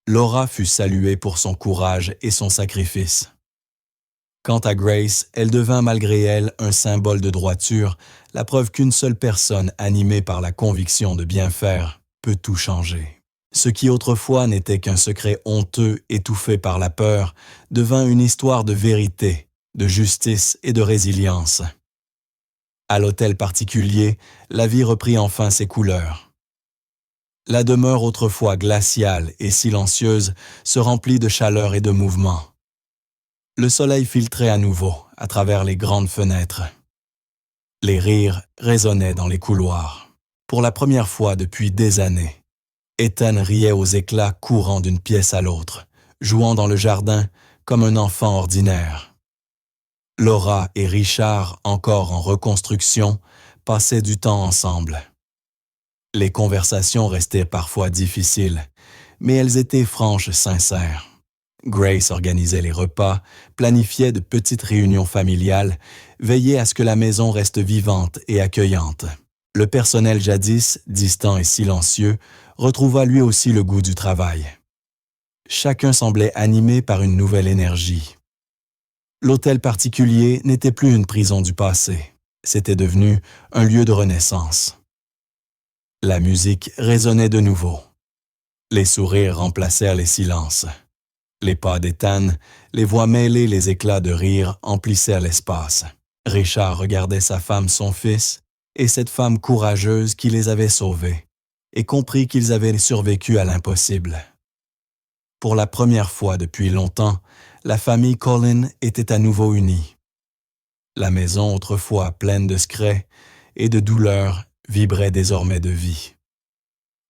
Laura fut saluée pour son courage et son sacrifice. Quant à Grace, elle devint malgré elle un symbole de droiture, la preuve qu'une seule personne animée par la conviction de bien faire peut tout changer. Ce qui autrefois n'était qu'un secret honteux étouffé par la peur devint une histoire de vérité, de justice et de résilience. À l'hôtel particulier, la vie reprit enfin ses couleurs. La demeure autrefois glaciale et silencieuse se remplit de chaleur et de mouvement. Le soleil filtrait à nouveau à travers les grandes fenêtres. Les rires résonnaient dans les couloirs. Pour la première fois depuis des années, Ethan riait aux éclats courant d'une pièce à l'autre, jouant dans le jardin comme un enfant ordinaire. Laura et Richard, encore en reconstruction, passaient du temps ensemble. Les conversations restaient parfois difficiles, mais elles étaient franches, sincères. Grace organisait les repas, planifiait de petites réunions familiales, veillait à ce que la maison reste vivante et accueillante. Le personnel jadis, distant et silencieux, retrouva lui aussi le goût du travail. Chacun semblait animé par une nouvelle énergie. L'hôtel particulier n'était plus une prison du passé, c'était devenu un lieu de renaissance. La musique résonnait de nouveau. Les sourires remplacèrent les silences. Les pas d'Ethan, les voix mêlées, les éclats de rire emplissèrent l'espace. Richard regardait sa femme, son fils, et cette femme courageuse qui les avait sauvés, et comprit qu'ils avaient survécu à l'impossible. Pour la première fois depuis longtemps, la famille Collin était à nouveau unie. La maison, autrefois pleine de secrets et de douleurs, vibrait désormais de vie.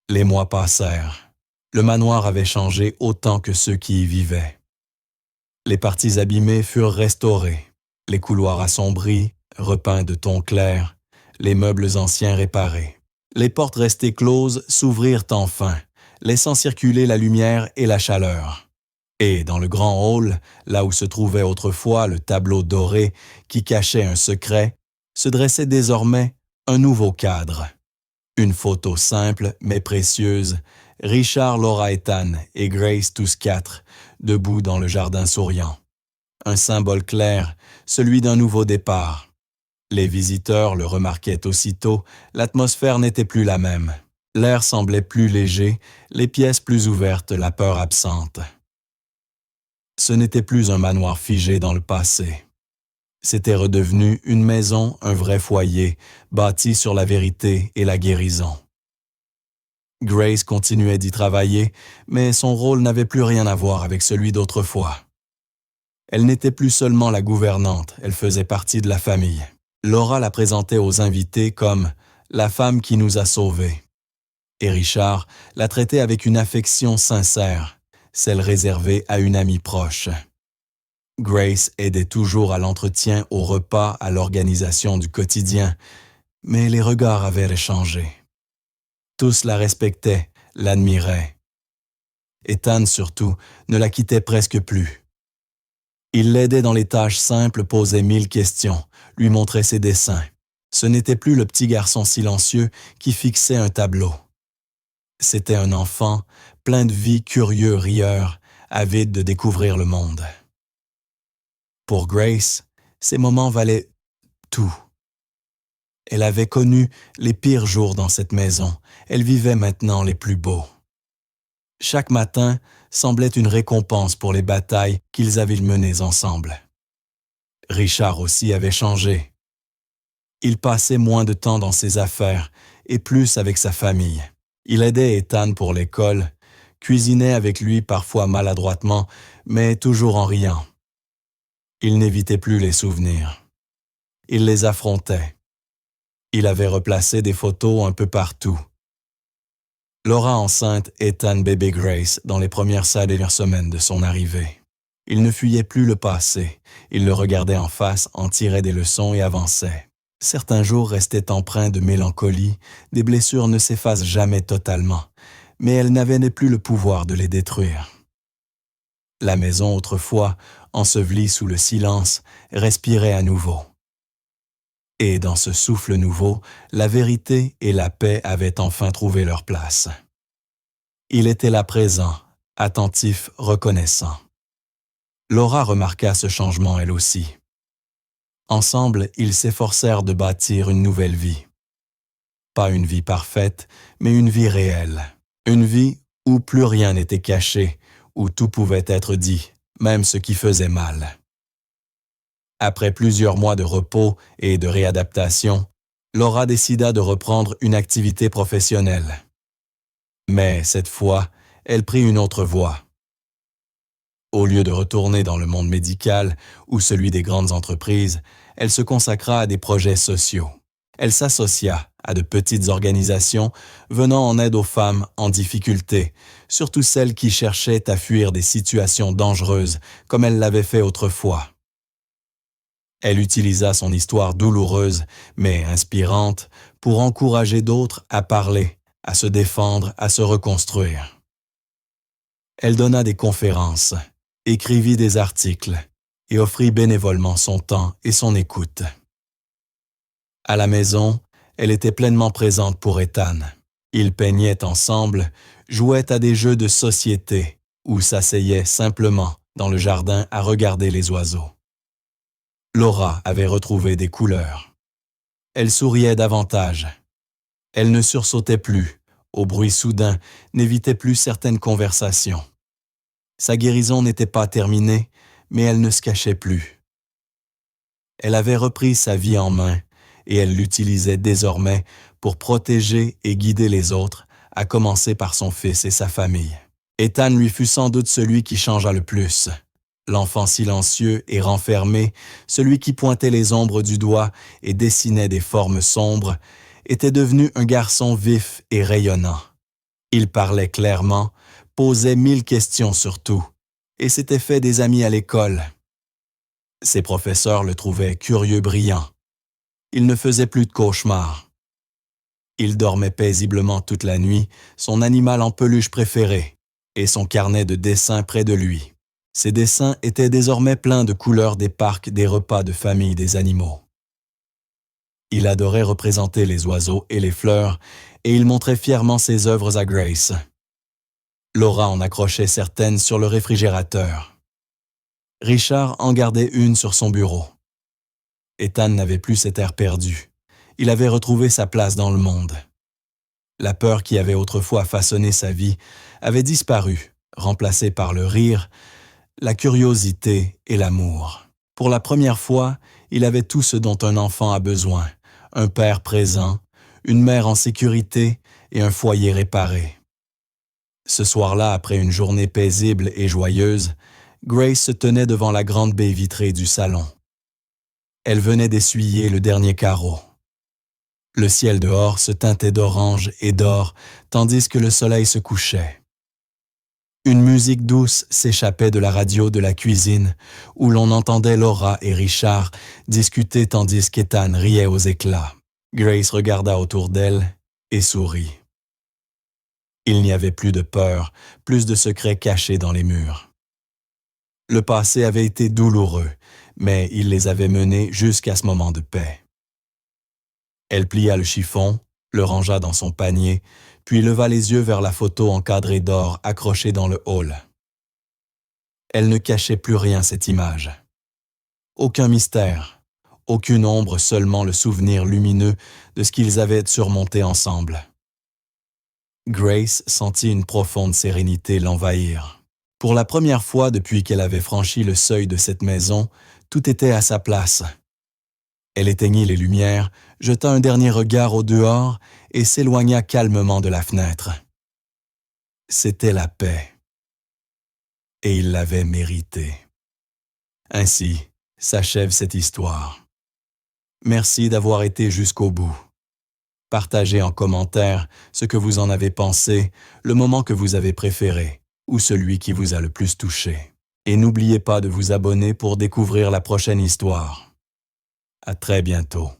Les mois passèrent. Le manoir avait changé autant que ceux qui y vivaient. Les parties abîmées furent restaurées, les couloirs assombris, repeints de tons clairs, les meubles anciens réparés. Les portes restées closes s'ouvrirent enfin, laissant circuler la lumière et la chaleur. Et dans le grand hall, là où se trouvait autrefois le tableau doré qui cachait un secret, se dressait désormais un nouveau cadre. Une photo simple mais précieuse, Richard, Laura, Ethan et Grace tous quatre, debout dans le jardin souriant. Un symbole clair, celui d'un nouveau départ. Les visiteurs le remarquaient aussitôt, l'atmosphère n'était plus la même. L'air semblait plus léger, les pièces plus ouvertes, la peur absente. Ce n'était plus un manoir figé dans le passé. C'était redevenu une maison, un vrai foyer, bâti sur la vérité et la guérison. Grace continuait d'y travailler, mais son rôle n'avait plus rien à voir avec celui d'autrefois. Elle n'était plus seulement la gouvernante, elle faisait partie de la famille. Laura la présentait aux invités comme la femme qui nous a sauvés. Et Richard la traitait avec une affection sincère, celle réservée à une amie proche. Grace aidait toujours à l'entretien, au repas, à l'organisation du quotidien, mais les regards avaient changé. Tous la respectaient, l'admiraient. Ethan, surtout, ne la quittait presque plus. Il l'aidait dans les tâches simples, posait 1000 questions, lui montrait ses dessins. Ce n'était plus le petit garçon silencieux qui fixait un tableau. C'était un enfant, plein de vie, curieux, rieur, avide de découvrir le monde. Pour Grace, ces moments valaient tout. Elle avait connu les pires jours dans cette maison. Elle vivait maintenant les plus beaux. Chaque matin semblait une récompense pour les batailles qu'ils avaient menées ensemble. Richard aussi avait changé. Il passait moins de temps dans ses affaires et plus avec sa famille. Il aidait Ethan pour l'école, cuisinait avec lui parfois maladroitement, mais toujours en riant. Il n'évitait plus les souvenirs. Il les affrontait. Il avait replacé des photos un peu partout. Laura enceinte, Ethan bébé Grace dans les premières semaines de son arrivée. Il ne fuyait plus le passé. Il le regardait en face, en tirait des leçons et avançait. Certains jours restaient empreints de mélancolie, des blessures ne s'effacent jamais totalement, mais elles n'avaient plus le pouvoir de les détruire. La maison, autrefois, ensevelie sous le silence, respirait à nouveau. Et dans ce souffle nouveau, la vérité et la paix avaient enfin trouvé leur place. Il était là présent, attentif, reconnaissant. Laura remarqua ce changement elle aussi. Ensemble, ils s'efforcèrent de bâtir une nouvelle vie. Pas une vie parfaite, mais une vie réelle. Une vie où plus rien n'était caché, où tout pouvait être dit, même ce qui faisait mal. Après plusieurs mois de repos et de réadaptation, Laura décida de reprendre une activité professionnelle. Mais cette fois, elle prit une autre voie. Au lieu de retourner dans le monde médical ou celui des grandes entreprises, elle se consacra à des projets sociaux. Elle s'associa à de petites organisations venant en aide aux femmes en difficulté, surtout celles qui cherchaient à fuir des situations dangereuses comme elle l'avait fait autrefois. Elle utilisa son histoire douloureuse mais inspirante pour encourager d'autres à parler, à se défendre, à se reconstruire. Elle donna des conférences, écrivit des articles et offrit bénévolement son temps et son écoute. À la maison, elle était pleinement présente pour Ethan. Ils peignaient ensemble, jouaient à des jeux de société ou s'asseyaient simplement dans le jardin à regarder les oiseaux. Laura avait retrouvé des couleurs. Elle souriait davantage. Elle ne sursautait plus, au bruit soudain, n'évitait plus certaines conversations. Sa guérison n'était pas terminée, mais elle ne se cachait plus. Elle avait repris sa vie en main et elle l'utilisait désormais pour protéger et guider les autres, à commencer par son fils et sa famille. Ethan lui fut sans doute celui qui changea le plus. L'enfant silencieux et renfermé, celui qui pointait les ombres du doigt et dessinait des formes sombres, était devenu un garçon vif et rayonnant. Il parlait clairement, posait 1000 questions sur tout, et s'était fait des amis à l'école. Ses professeurs le trouvaient curieux brillant. Il ne faisait plus de cauchemars. Il dormait paisiblement toute la nuit, son animal en peluche préféré, et son carnet de dessins près de lui. Ses dessins étaient désormais pleins de couleurs des parcs, des repas de famille des animaux. Il adorait représenter les oiseaux et les fleurs, et il montrait fièrement ses œuvres à Grace. Laura en accrochait certaines sur le réfrigérateur. Richard en gardait une sur son bureau. Ethan n'avait plus cet air perdu. Il avait retrouvé sa place dans le monde. La peur qui avait autrefois façonné sa vie avait disparu, remplacée par le rire, la curiosité et l'amour. Pour la première fois, il avait tout ce dont un enfant a besoin, un père présent, une mère en sécurité et un foyer réparé. Ce soir-là, après une journée paisible et joyeuse, Grace se tenait devant la grande baie vitrée du salon. Elle venait d'essuyer le dernier carreau. Le ciel dehors se teintait d'orange et d'or, tandis que le soleil se couchait. Une musique douce s'échappait de la radio de la cuisine, où l'on entendait Laura et Richard discuter tandis qu'Ethan riait aux éclats. Grace regarda autour d'elle et sourit. Il n'y avait plus de peur, plus de secrets cachés dans les murs. Le passé avait été douloureux, mais il les avait menés jusqu'à ce moment de paix. Elle plia le chiffon, le rangea dans son panier, puis leva les yeux vers la photo encadrée d'or accrochée dans le hall. Elle ne cachait plus rien, cette image. Aucun mystère, aucune ombre, seulement le souvenir lumineux de ce qu'ils avaient surmonté ensemble. Grace sentit une profonde sérénité l'envahir. Pour la première fois depuis qu'elle avait franchi le seuil de cette maison, tout était à sa place. Elle éteignit les lumières, jeta un dernier regard au dehors et s'éloigna calmement de la fenêtre. C'était la paix. Et il l'avait méritée. Ainsi s'achève cette histoire. Merci d'avoir été jusqu'au bout. Partagez en commentaire ce que vous en avez pensé, le moment que vous avez préféré ou celui qui vous a le plus touché. Et n'oubliez pas de vous abonner pour découvrir la prochaine histoire. À très bientôt.